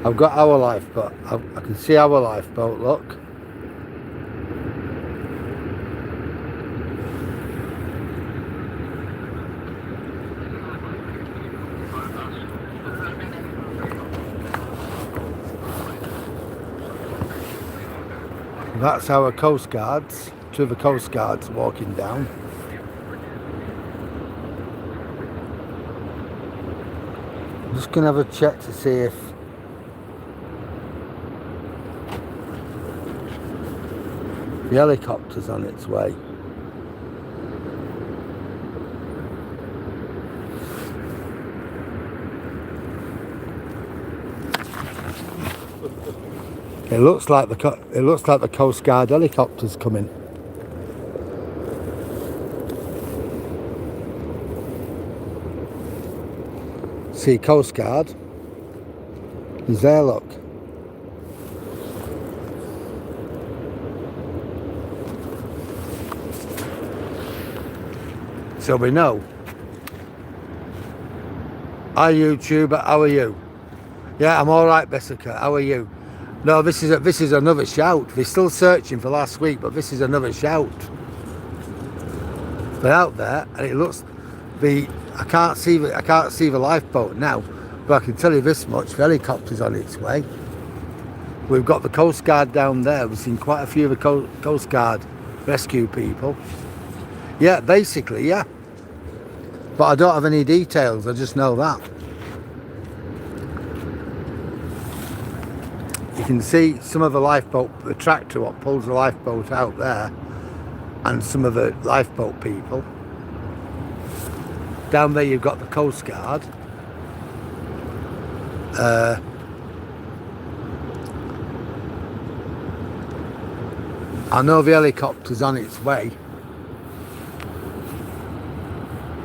I've got our lifeboat. I can see our lifeboat, look. That's our Coast Guards, two of the Coast Guards walking down. I'm just going to have a check to see if the helicopter's on its way. It looks like the Coast Guard helicopter's coming. See Coast Guard. He's there, look. So we know. Hi YouTuber, how are you? Yeah, I'm alright, Bessica, how are you? No, this is another shout. They're still searching for last week, but this is another shout. They're out there, and it looks I can't see the lifeboat now, but I can tell you this much: the helicopter's on its way. We've got the Coast Guard down there. We've seen quite a few of the Coast Guard rescue people. Yeah, basically, yeah. But I don't have any details. I just know that. You can see some of the lifeboat, the tractor what pulls the lifeboat out there, and some of the lifeboat people. Down there you've got the Coast Guard. I know the helicopter's on its way.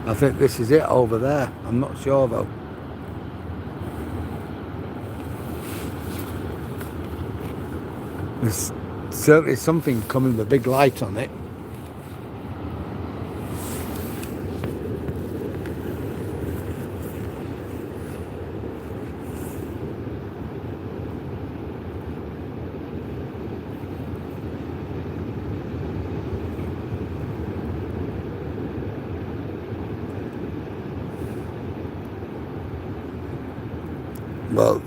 I think this is it over there. I'm not sure though. There's certainly something coming with a big light on it. Well,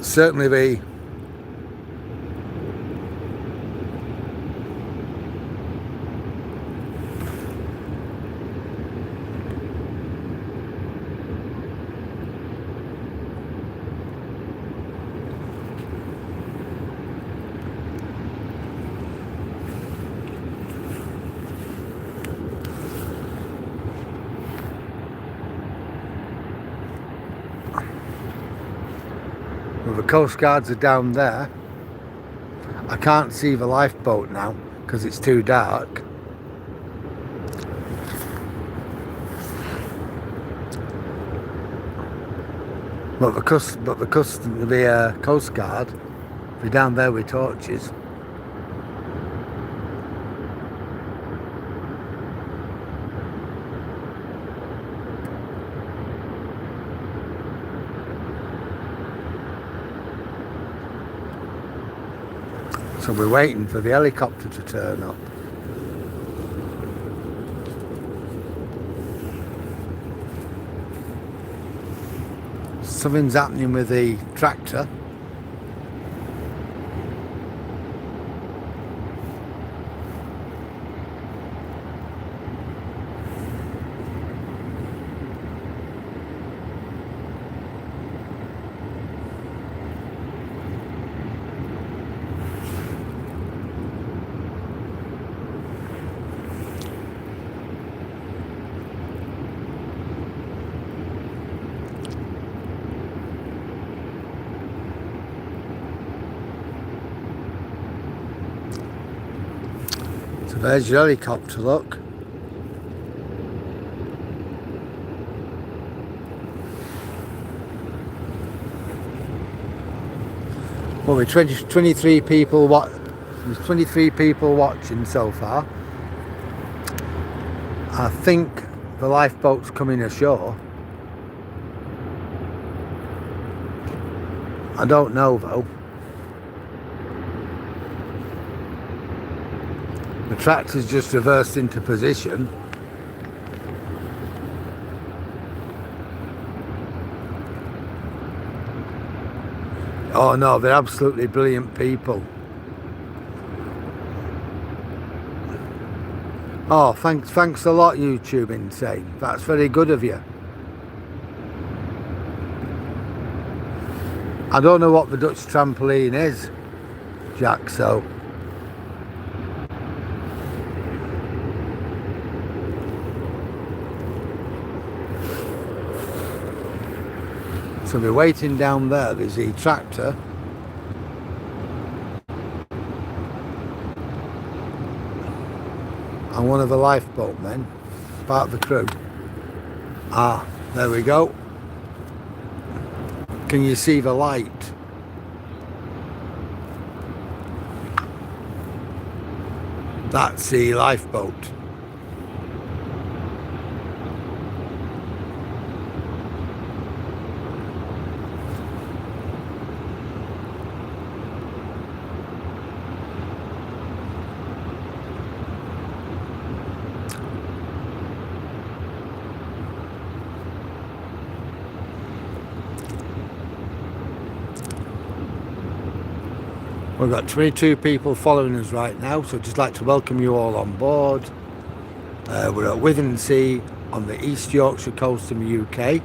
certainly the Coast Guards are down there. I can't see the lifeboat now because it's too dark. But the Coast Guard, they're down there with torches. So we're waiting for the helicopter to turn up. Something's happening with the tractor. So there's your helicopter, look. Well, we're 23 people. There's 23 people watching so far. I think the lifeboat's coming ashore. I don't know though. The tractor's just reversed into position. Oh no, they're absolutely brilliant people. Oh, thanks a lot, YouTube Insane. That's very good of you. I don't know what the Dutch trampoline is, Jack, so... So we're waiting down there, there's the tractor. And one of the lifeboat men, part of the crew. Ah, there we go. Can you see the light? That's the lifeboat. We've got 22 people following us right now, so I'd just like to welcome you all on board. We're at Wyom on the East Yorkshire coast in the UK,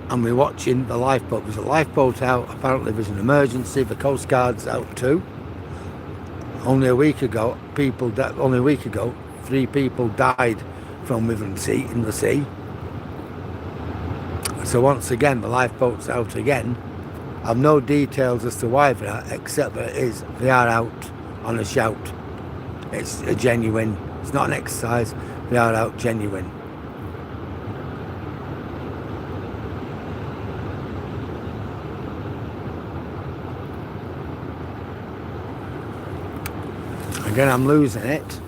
and we're watching the lifeboat. There's a lifeboat out, apparently there's an emergency, the Coast Guard's out too. Only a week ago, 3 people died from Wyom in the sea. So once again, the lifeboat's out again. I've no details as to why they are, except that they are out on a shout. It's a genuine, it's not an exercise, they are out genuine. Again, I'm losing it.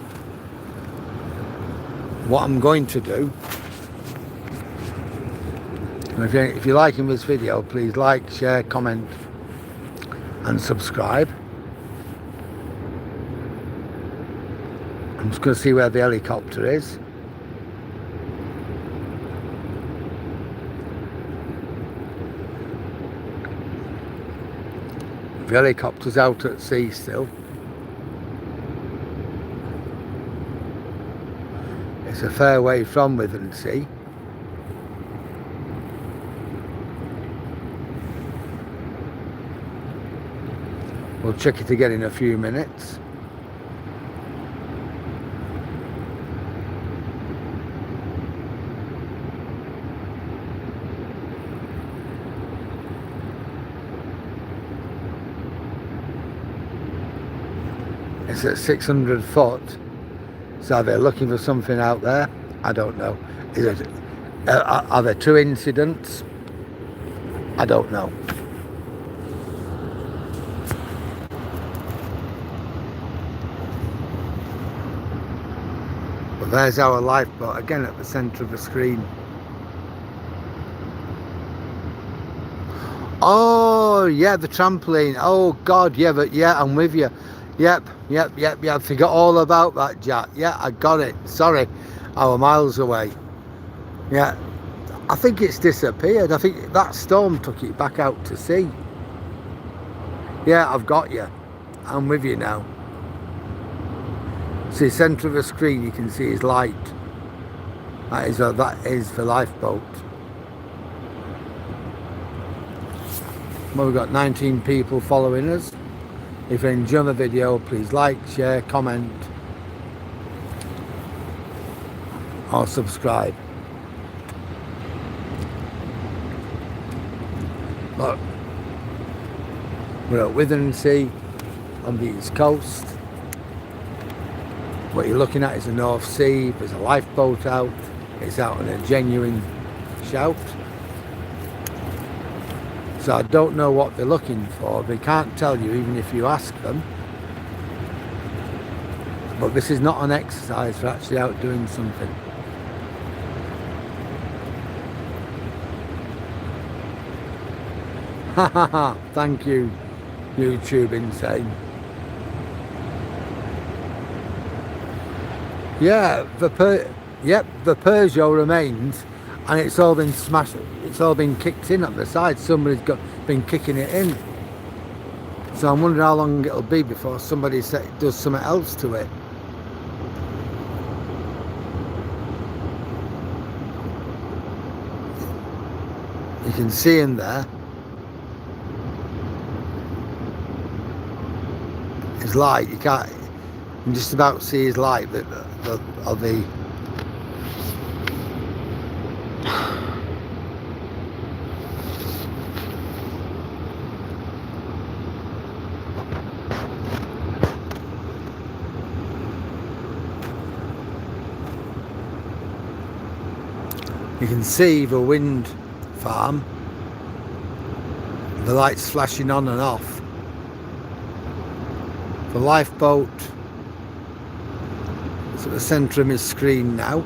What I'm going to do, if you're liking this video, please like, share, comment and subscribe. I'm just going to see where the helicopter is. The helicopter's out at sea still. It's a fair way from Wyom. We'll check it again in a few minutes. It's at 600 foot. So they're looking for something out there. I don't know. Are there 2 incidents? I don't know. But there's our lifeboat again at the centre of the screen. Oh yeah, the trampoline. Oh God, yeah, but yeah, I'm with you. Yep. I forgot all about that, Jack. Yeah, I got it. Sorry, I was miles away. Yeah, I think it's disappeared. I think that storm took it back out to sea. Yeah, I've got you. I'm with you now. See, centre of the screen, you can see his light. That is the lifeboat. Well, we've got 19 people following us. If you enjoy the video, please like, share, comment or subscribe. Look, we're at Wyom on the east coast. What you're looking at is the North Sea. There's a lifeboat out. It's out on a genuine shout. So I don't know what they're looking for. They can't tell you even if you ask them. But this is not an exercise for actually out doing something. Ha ha ha, thank you, YouTube Insane. Yeah, the Peugeot remains, and it's all been smashed, it's all been kicked in at the side. Somebody's been kicking it in. So I'm wondering how long it'll be before somebody does something else to it. You can see him there. His light, you can't, you can just about see his light of the you can see the wind farm, the lights flashing on and off. The lifeboat is at the centre of my screen now.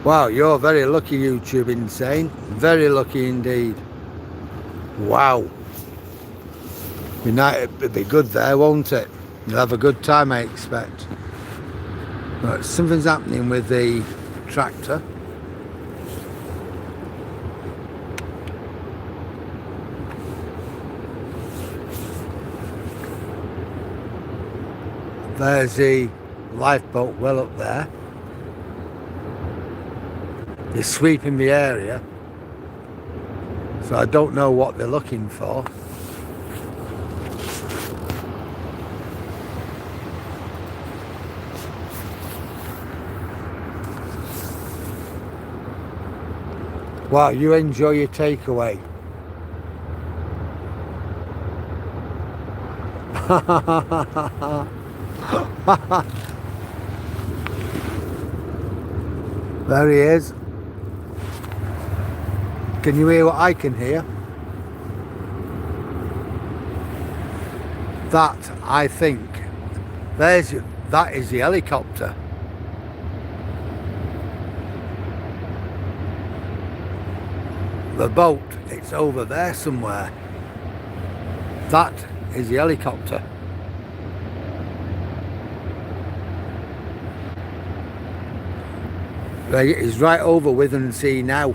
Wow, you're very lucky, YouTube Insane. Very lucky indeed. Wow. It'll be good there, won't it? You'll have a good time, I expect. But something's happening with the tractor. There's the lifeboat well up there. They're sweeping the area. So I don't know what they're looking for. Wow, you enjoy your takeaway. There he is. Can you hear what I can hear? That, I think, that is the helicopter. The boat, it's over there somewhere. That is the helicopter. He's right over Wyom Sea now.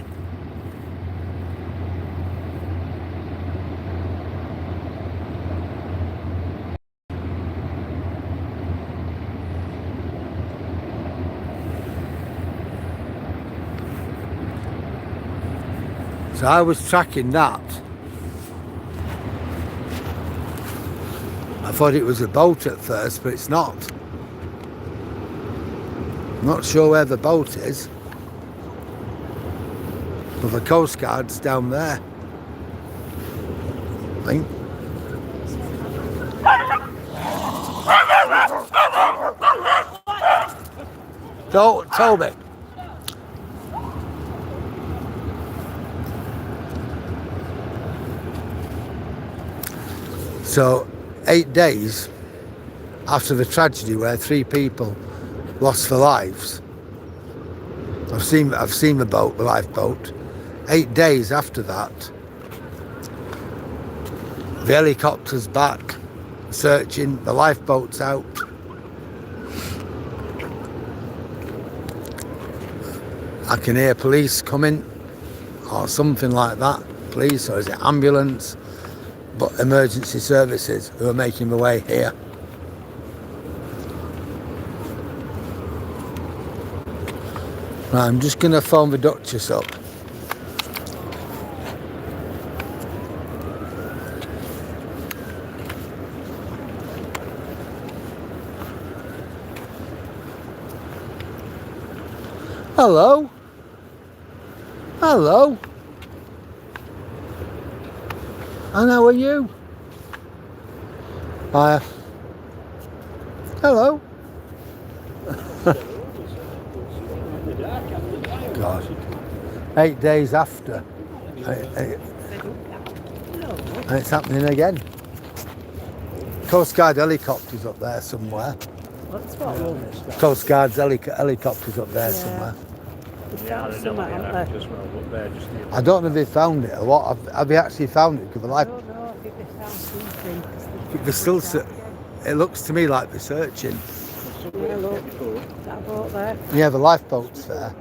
So I was tracking that. I thought it was a boat at first, but it's not. Not sure where the boat is. But the Coast Guard's down there, I think. Toby. So 8 days after the tragedy where 3 people lost their lives, I've seen the boat, the lifeboat. 8 days after that, the helicopter's back, searching, the lifeboat's out. I can hear police coming, or something like that. Police, or is it ambulance? But emergency services who are making their way here. Right, I'm just going to phone the Duchess up. Hello? Hello? And how are you? Hello. God. 8 days after. And it's happening again. Coast Guard helicopters up there somewhere. What's what, love? Coast Guard's helicopters up there somewhere. Yeah, I know they have just well up there, just near. I don't know if they found it or what. Have they actually found it? Because I don't know if they found something. they're still. It looks to me like they're searching. Yeah, look, that boat there. Yeah, the lifeboat's there.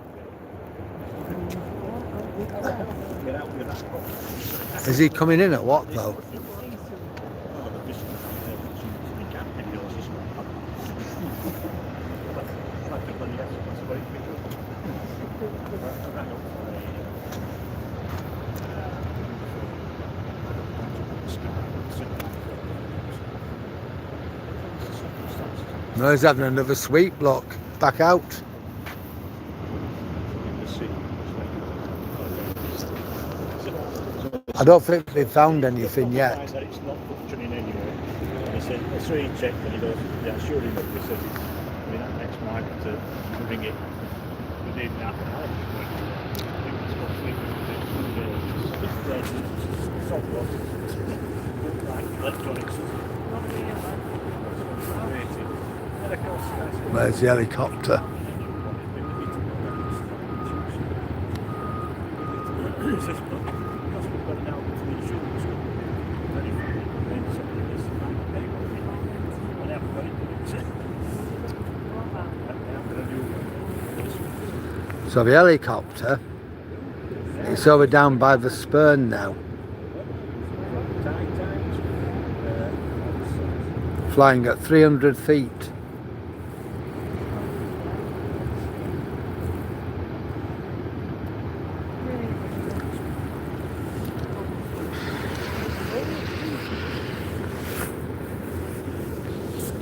Is he coming in at what though? No, he's having another sweep, look. Back out. I don't think they've found anything yet. It's not functioning anyway. And he said, so he checked and he goes, yeah, sure enough, he said, I mean, that next night to bring it within half an hour. I think it's got electronics. Where's the helicopter? So the helicopter, it's over down by the Spurn now. Flying at 300 feet.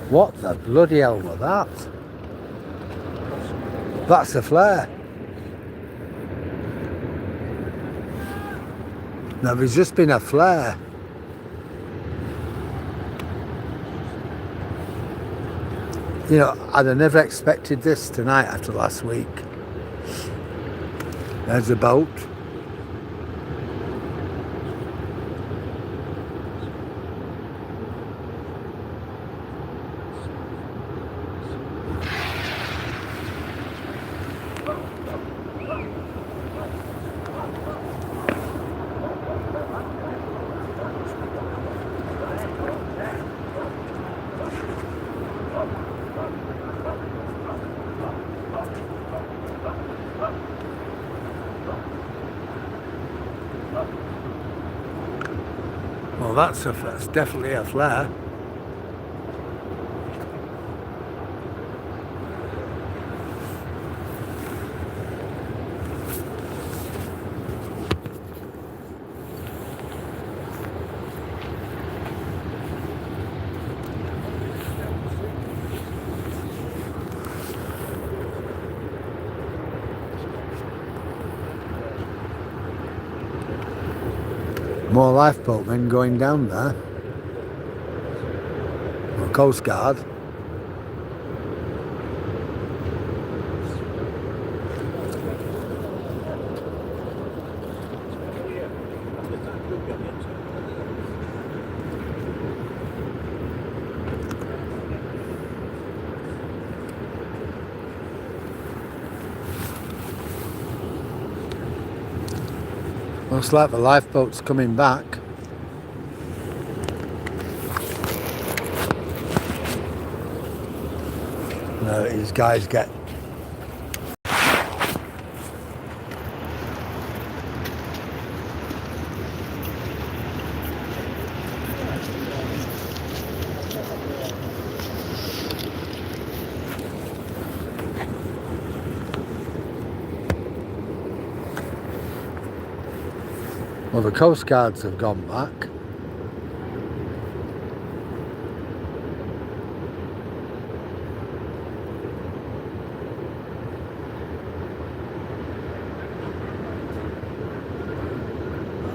What the bloody hell was that? That's a flare. No, there's just been a flare. You know, I'd have never expected this tonight after last week. There's a boat. Well, that's definitely a flare. More lifeboatmen going down there. Well, Coast Guard. Looks like the lifeboat's coming back. No, these guys get... Well, the Coast Guards have gone back.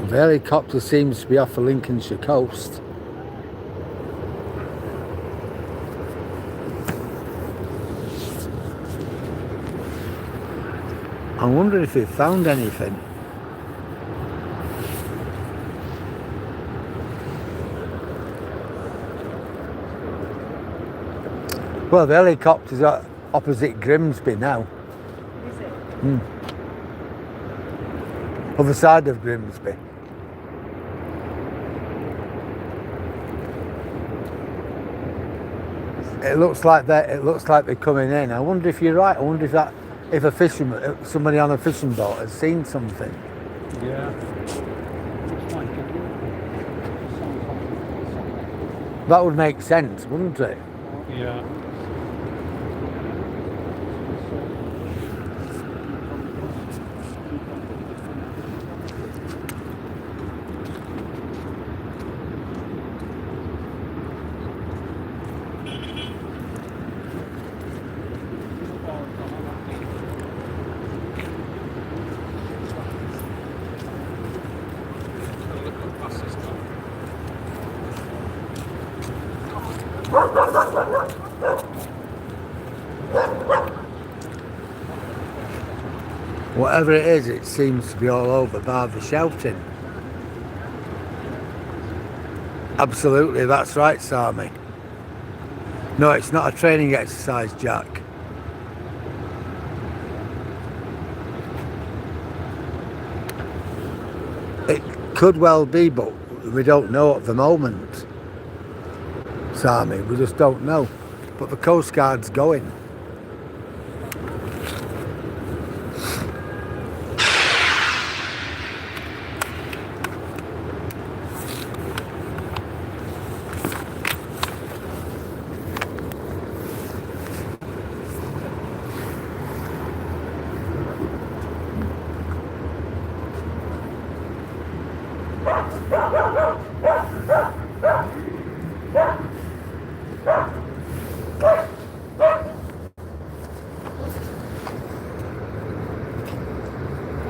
The helicopter seems to be off the Lincolnshire coast. I wonder if they found anything. Well, the helicopter's opposite Grimsby now. Is it? Other side of Grimsby. It looks like they're coming in. I wonder if you're right. I wonder if a fisherman, somebody on a fishing boat has seen something. Yeah. That would make sense, wouldn't it? Yeah. Whatever it is, it seems to be all over bar the shouting. Absolutely, that's right, Sammy. No, it's not a training exercise, Jack. It could well be, but we don't know at the moment, Sammy. We just don't know. But the Coast Guard's going.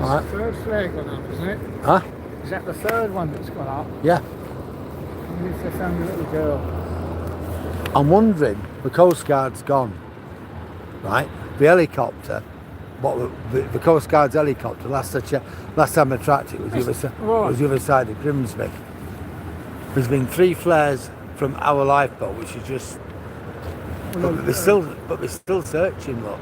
That's the third flare gone up, isn't it? Huh? Is that the third one that's gone up? Yeah. I wonder if they found a little girl. I'm wondering, the Coast Guard's gone, right? The helicopter, the Coast Guard's helicopter, last time I tracked it was the other side of Grimsby. There's been 3 flares from our lifeboat, which is just, but they're still searching, look.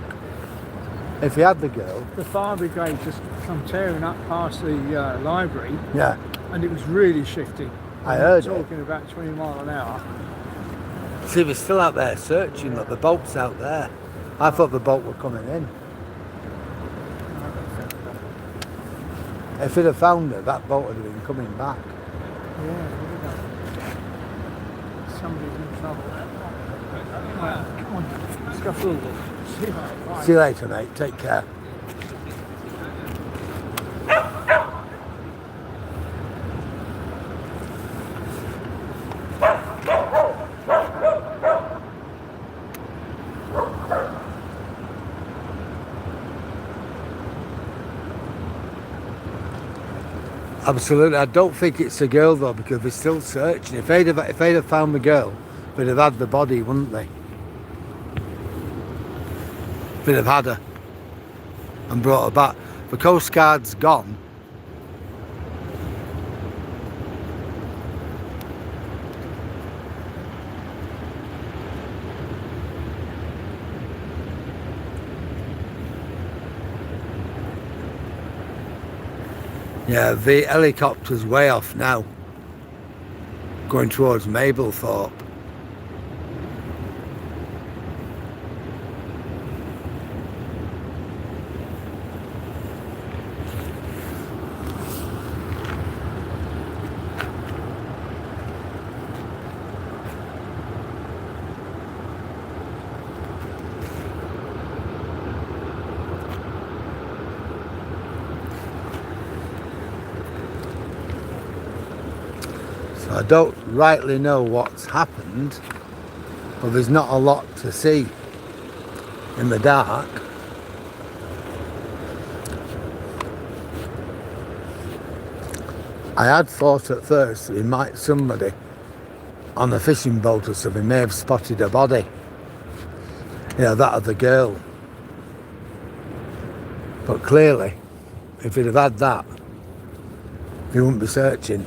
If he had the girl. The fire brigade just come tearing up past the library, Yeah, and it was really shifting. I heard it. Talking about 20 mile an hour. See, they're still out there searching, look, the boat's out there. I thought the boat were coming in. If they'd have found her, that boat would have been coming back. Yeah, somebody's in trouble. Right, come on, let's go through this. See you later, mate. Take care. Absolutely. I don't think it's a girl though, because they're still searching. If they'd have found the girl, they'd have had the body, wouldn't they? They'd have had her and brought her back. The Coast Guard's gone. Yeah, the helicopter's way off now, going towards Mablethorpe. I don't rightly know what's happened, but there's not a lot to see in the dark. I had thought at first that somebody on a fishing boat or something may have spotted a body. You know, that of the girl. But clearly, if he'd have had that, he wouldn't be searching.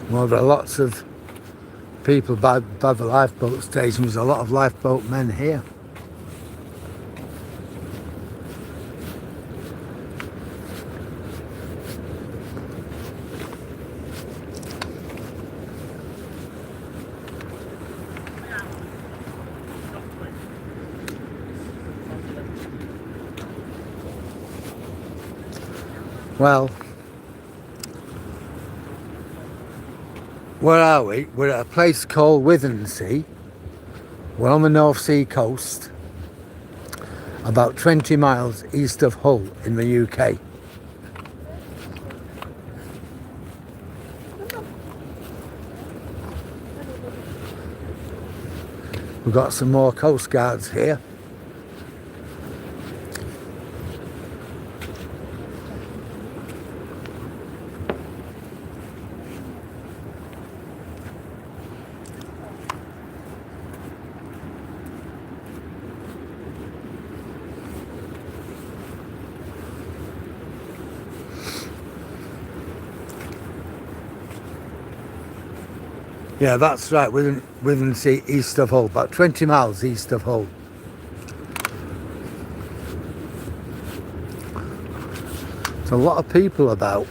Well, there are lots of people by the lifeboat station. There's a lot of lifeboat men here. Well, where are we? We're at a place called Wythensea. We're on the North Sea coast, about 20 miles east of Hull in the UK. We've got some more coast guards here. Yeah, that's right, Wythensea, east of Hull, about 20 miles east of Hull. There's a lot of people about.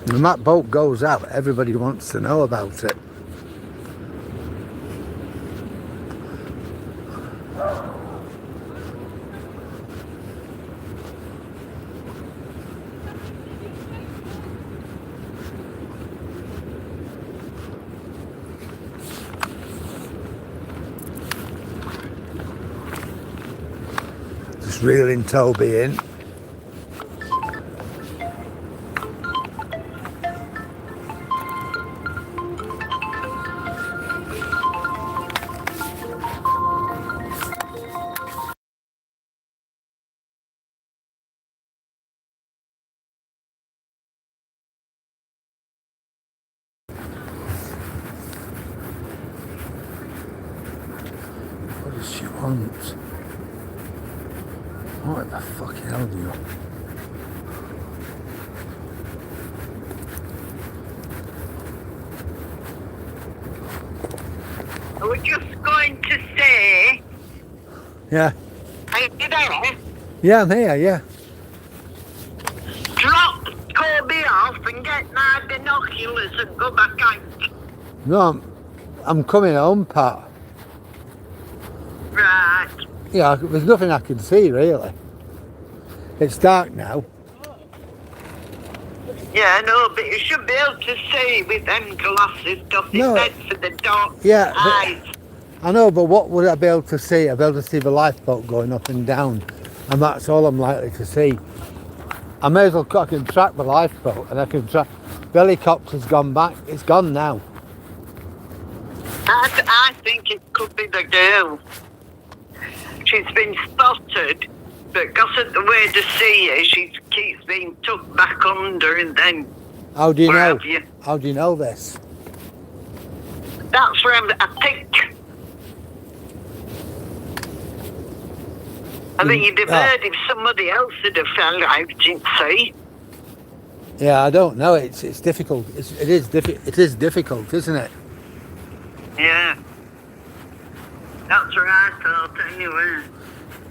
When that boat goes out, everybody wants to know about it. Just reeling Toby in. What does she want? What the fucking hell do you? I was just going to say, Yeah. are you there? Yeah, I'm here, yeah. Drop Kobe off and get my binoculars and go back out. No, I'm coming home, Pat. Right. Yeah, there's nothing I can see, really. It's dark now. Yeah, no, but you should be able to see with them glasses stuff. It's No. meant for the dark Yeah, eyes. I know, but what would I be able to see? I'd be able to see the lifeboat going up and down, and that's all I'm likely to see. I may as well, I can track the lifeboat, and I can track, the helicopter's gone back, it's gone now. I think it could be the girl. She's been spotted, but because of the way the sea is, she keeps being tucked back under and then How do you where know? have you? How do you know this? That's where I think. I think you'd have heard if somebody else had have fell out in sea. Yeah, I don't know, it's difficult, it is difficult, isn't it? Yeah. That's what I thought anyway.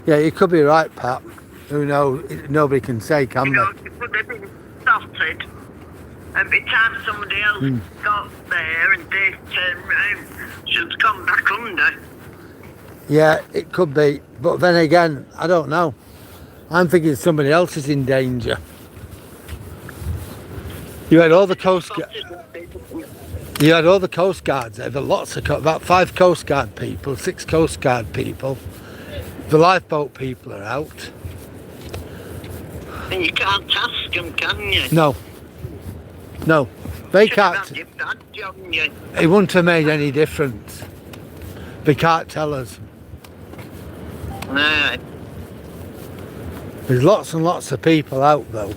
Yeah, you could be right, Pat. Who knows? Nobody can say, can You they? know, she could have been spotted. And by the time somebody else got there and they turned round, she's gone back under. Yeah, it could be, but then again, I don't know. I'm thinking somebody else is in danger. You had all the coast Spotted them. you had all the coast guards there. There were lots of about 5 coast guard people, 6 coast guard people. The lifeboat people are out. And you can't ask them, can you? No, they Should have can't. had your badge on you. It wouldn't have made any difference. They can't tell us. Right. There's lots and lots of people out though.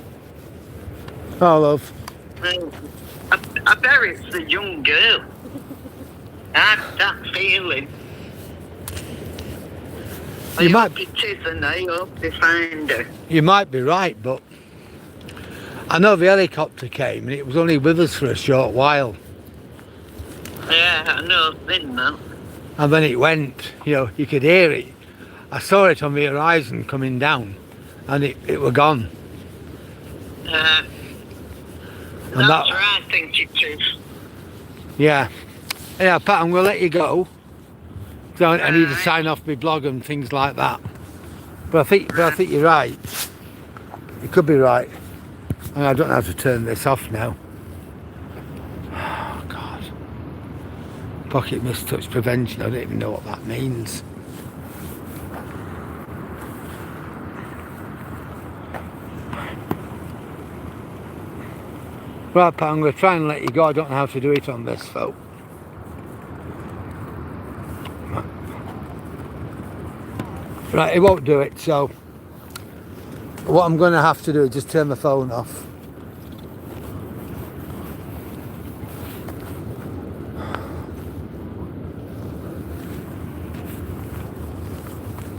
Oh, love. Well, I bet it's a young girl. I have that feeling. You I might- hope it is, and I hope they find her. You might be right, but I know the helicopter came and it was only with us for a short while. Yeah, I know, been that. And then it went, you could hear it. I saw it on the horizon coming down and it were gone. That's And that- where I think it is. Yeah. Yeah, Pat, I'm going to let you go. So I need to Right. sign off my blog and things like that. But I think you're right. You could be right. And I don't know how to turn this off now. Oh, God. Pocket mistouch prevention. I don't even know what that means. Right, Pat, I'm going to try and let you go. I don't know how to do it on this phone. Right, it won't do it, so what I'm going to have to do is just turn the phone off.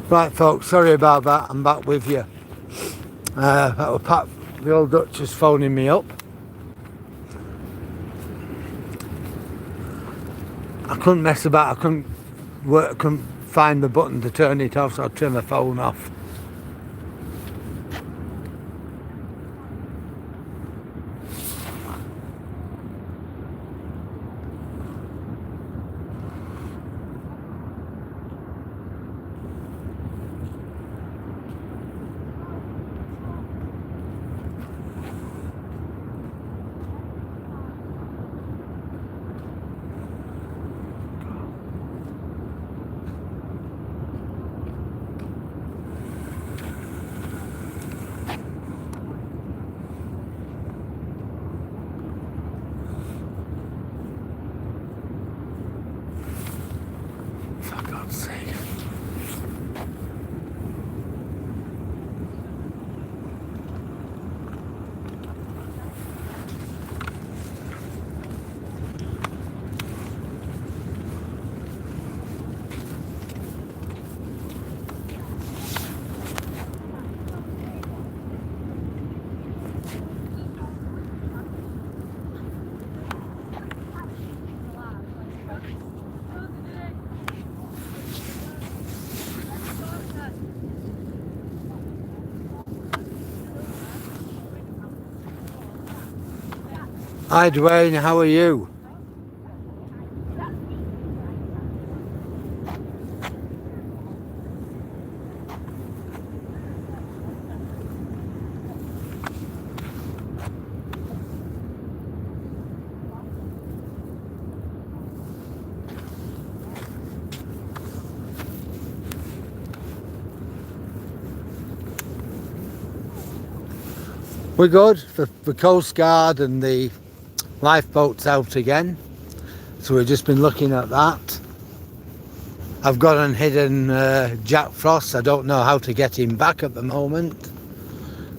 Right, folks, sorry about that. I'm back with you. That was Pat, the old Dutch, is phoning me up. I couldn't mess about. I couldn't work. I couldn't find the button to turn it off, so I turned the phone off. For God's sake. Hi Dwayne, how are you? We're good. The Coast Guard and the lifeboat's out again, so we've just been looking at that. I've got an hidden Jack Frost. I don't know how to get him back at the moment.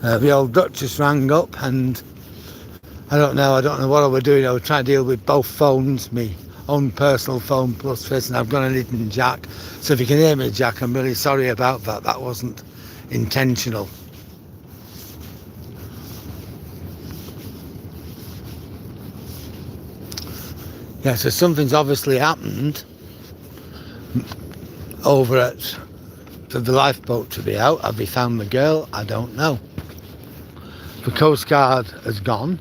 The old Duchess rang up and I don't know what I was doing. I was trying to deal with both phones, me own personal phone plus this, and I've got an hidden Jack. So if you can hear me, Jack, I'm really sorry about that. That wasn't intentional. Yeah, so something's obviously happened over at for the lifeboat to be out. Have they found the girl? I don't know. The Coast Guard has gone.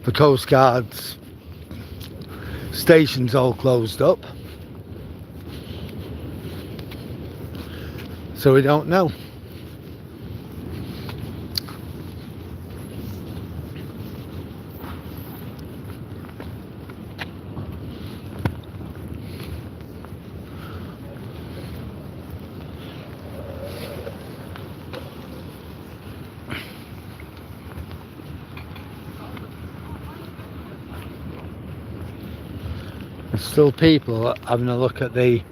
The Coast Guard's station's all closed up. So we don't know. There's still people having a look at the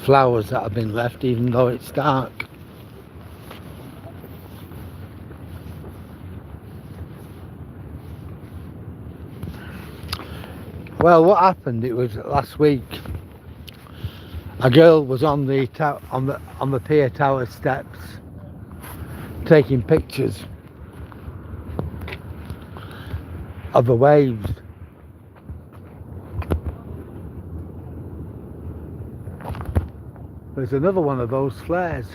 flowers that have been left, even though it's dark. Well, what happened? It was last week. A girl was on the pier tower steps taking pictures of the waves. There's another one of those flares.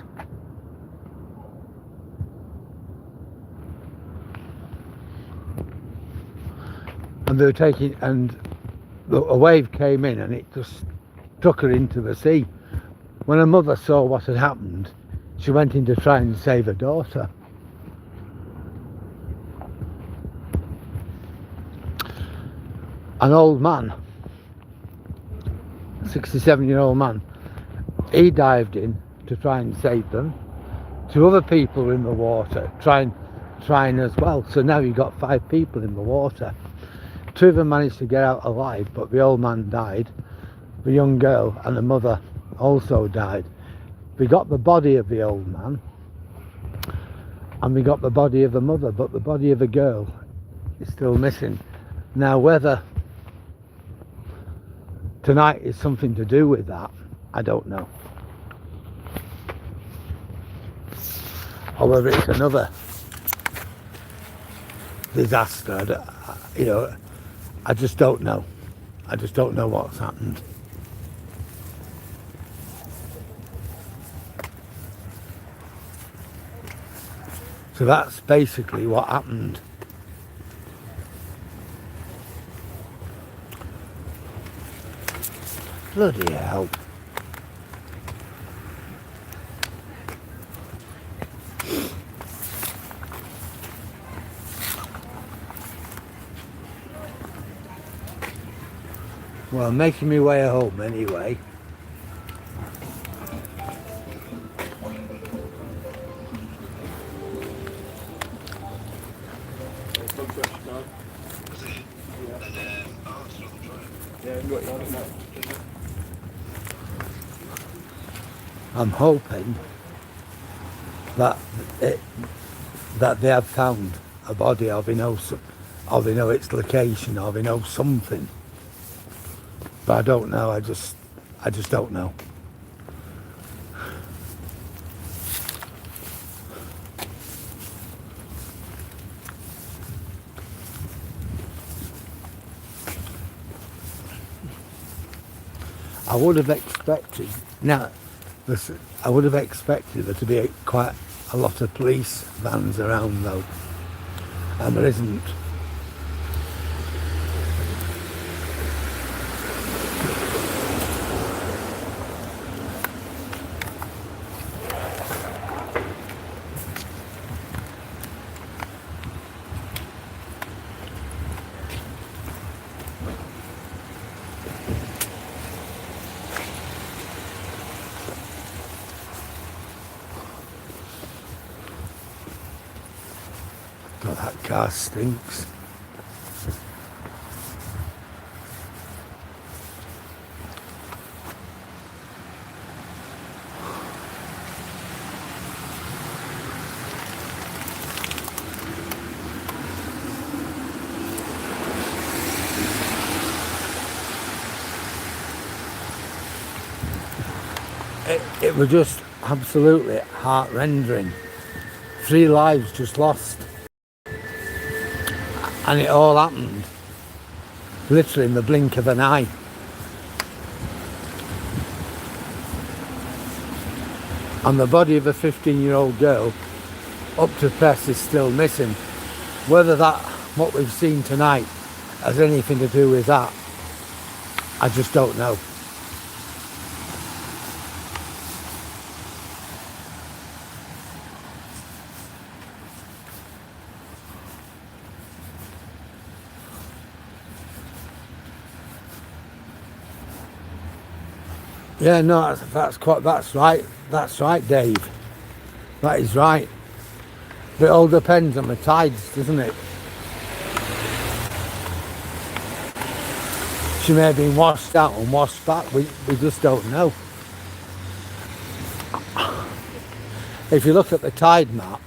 And they were taking, and a wave came in and it just took her into the sea. When her mother saw what had happened, she went in to try and save her daughter. An old man, 67-year-old man, he dived in to try and save them. 2 other people were in the water trying as well. So now you've got 5 people in the water. 2 of them managed to get out alive, but the old man died. The young girl and the mother also died. We got the body of the old man and we got the body of the mother, but the body of the girl is still missing. Now, whether tonight is something to do with that, I don't know. Or whether it's another disaster, you know, I just don't know. I just don't know what's happened. So that's basically what happened. Bloody hell. Well, I'm making my way home anyway. I'm hoping that they have found a body, or they know its location, or they know something. But I don't know. I just don't know. I would have expected I would have expected there to be quite a lot of police vans around though, and there isn't. God, that car stinks. It was just absolutely heart-rending. 3 lives just lost. And it all happened literally in the blink of an eye. And the body of a 15-year-old girl up to press is still missing. Whether what we've seen tonight has anything to do with that, I just don't know. Yeah, no, that's right. That's right, Dave. That is right. But it all depends on the tides, doesn't it? She may have been washed out and washed back. We just don't know. If you look at the tide map,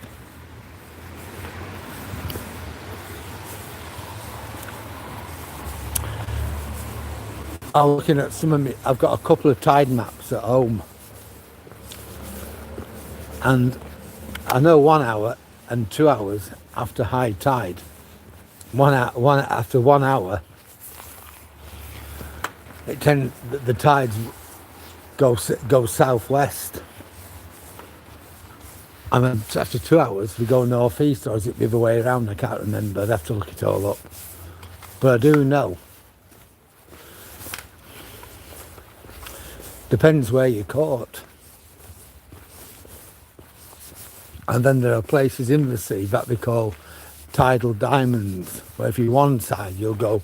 I'm looking at some of me. I've got a couple of tide maps at home, and I know 1 hour and 2 hours after high tide. After 1 hour, the tides go southwest, and then after 2 hours we go northeast, or is it the other way around? I can't remember. I'd have to look it all up. But I do know. Depends where you're caught. And then there are places in the sea that they call tidal diamonds, where if you're one side, you'll go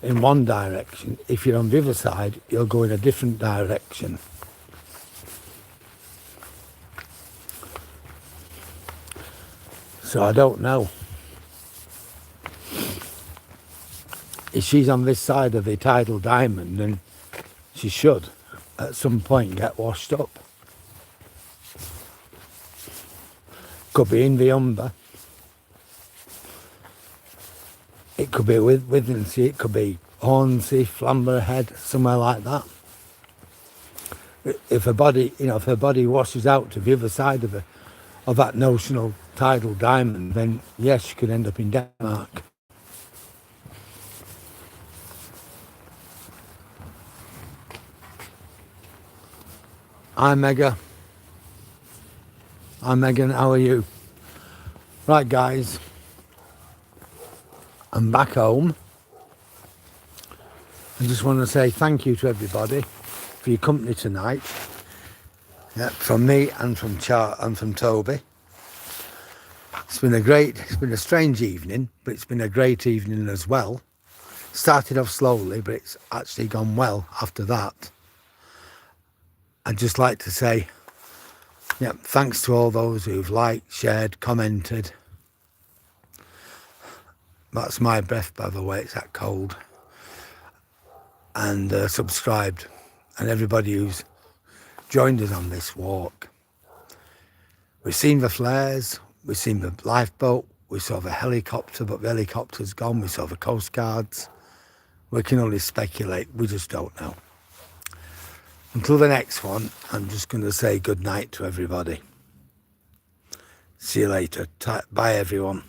in one direction. If you're on the other side, you'll go in a different direction. So I don't know. If she's on this side of the tidal diamond, then she should at some point get washed up. Could be in the Umber. It could be Withensea, it could be Hornsey, Flamborough Head, somewhere like that. If her body washes out to the other side of that notional tidal diamond, then yes, she could end up in Denmark. Hi Mega. Hi Megan, how are you? Right guys, I'm back home. I just want to say thank you to everybody for your company tonight. Yeah, from me and from Toby. It's been a strange evening, but it's been a great evening as well. Started off slowly, but it's actually gone well after that. I'd just like to say, yeah, thanks to all those who've liked, shared, commented. That's my breath, by the way, it's that cold. And subscribed. And everybody who's joined us on this walk. We've seen the flares, we've seen the lifeboat, we saw the helicopter, but the helicopter's gone, we saw the Coast Guards. We can only speculate, we just don't know. Until the next one, I'm just going to say good night to everybody. See you later. Bye everyone.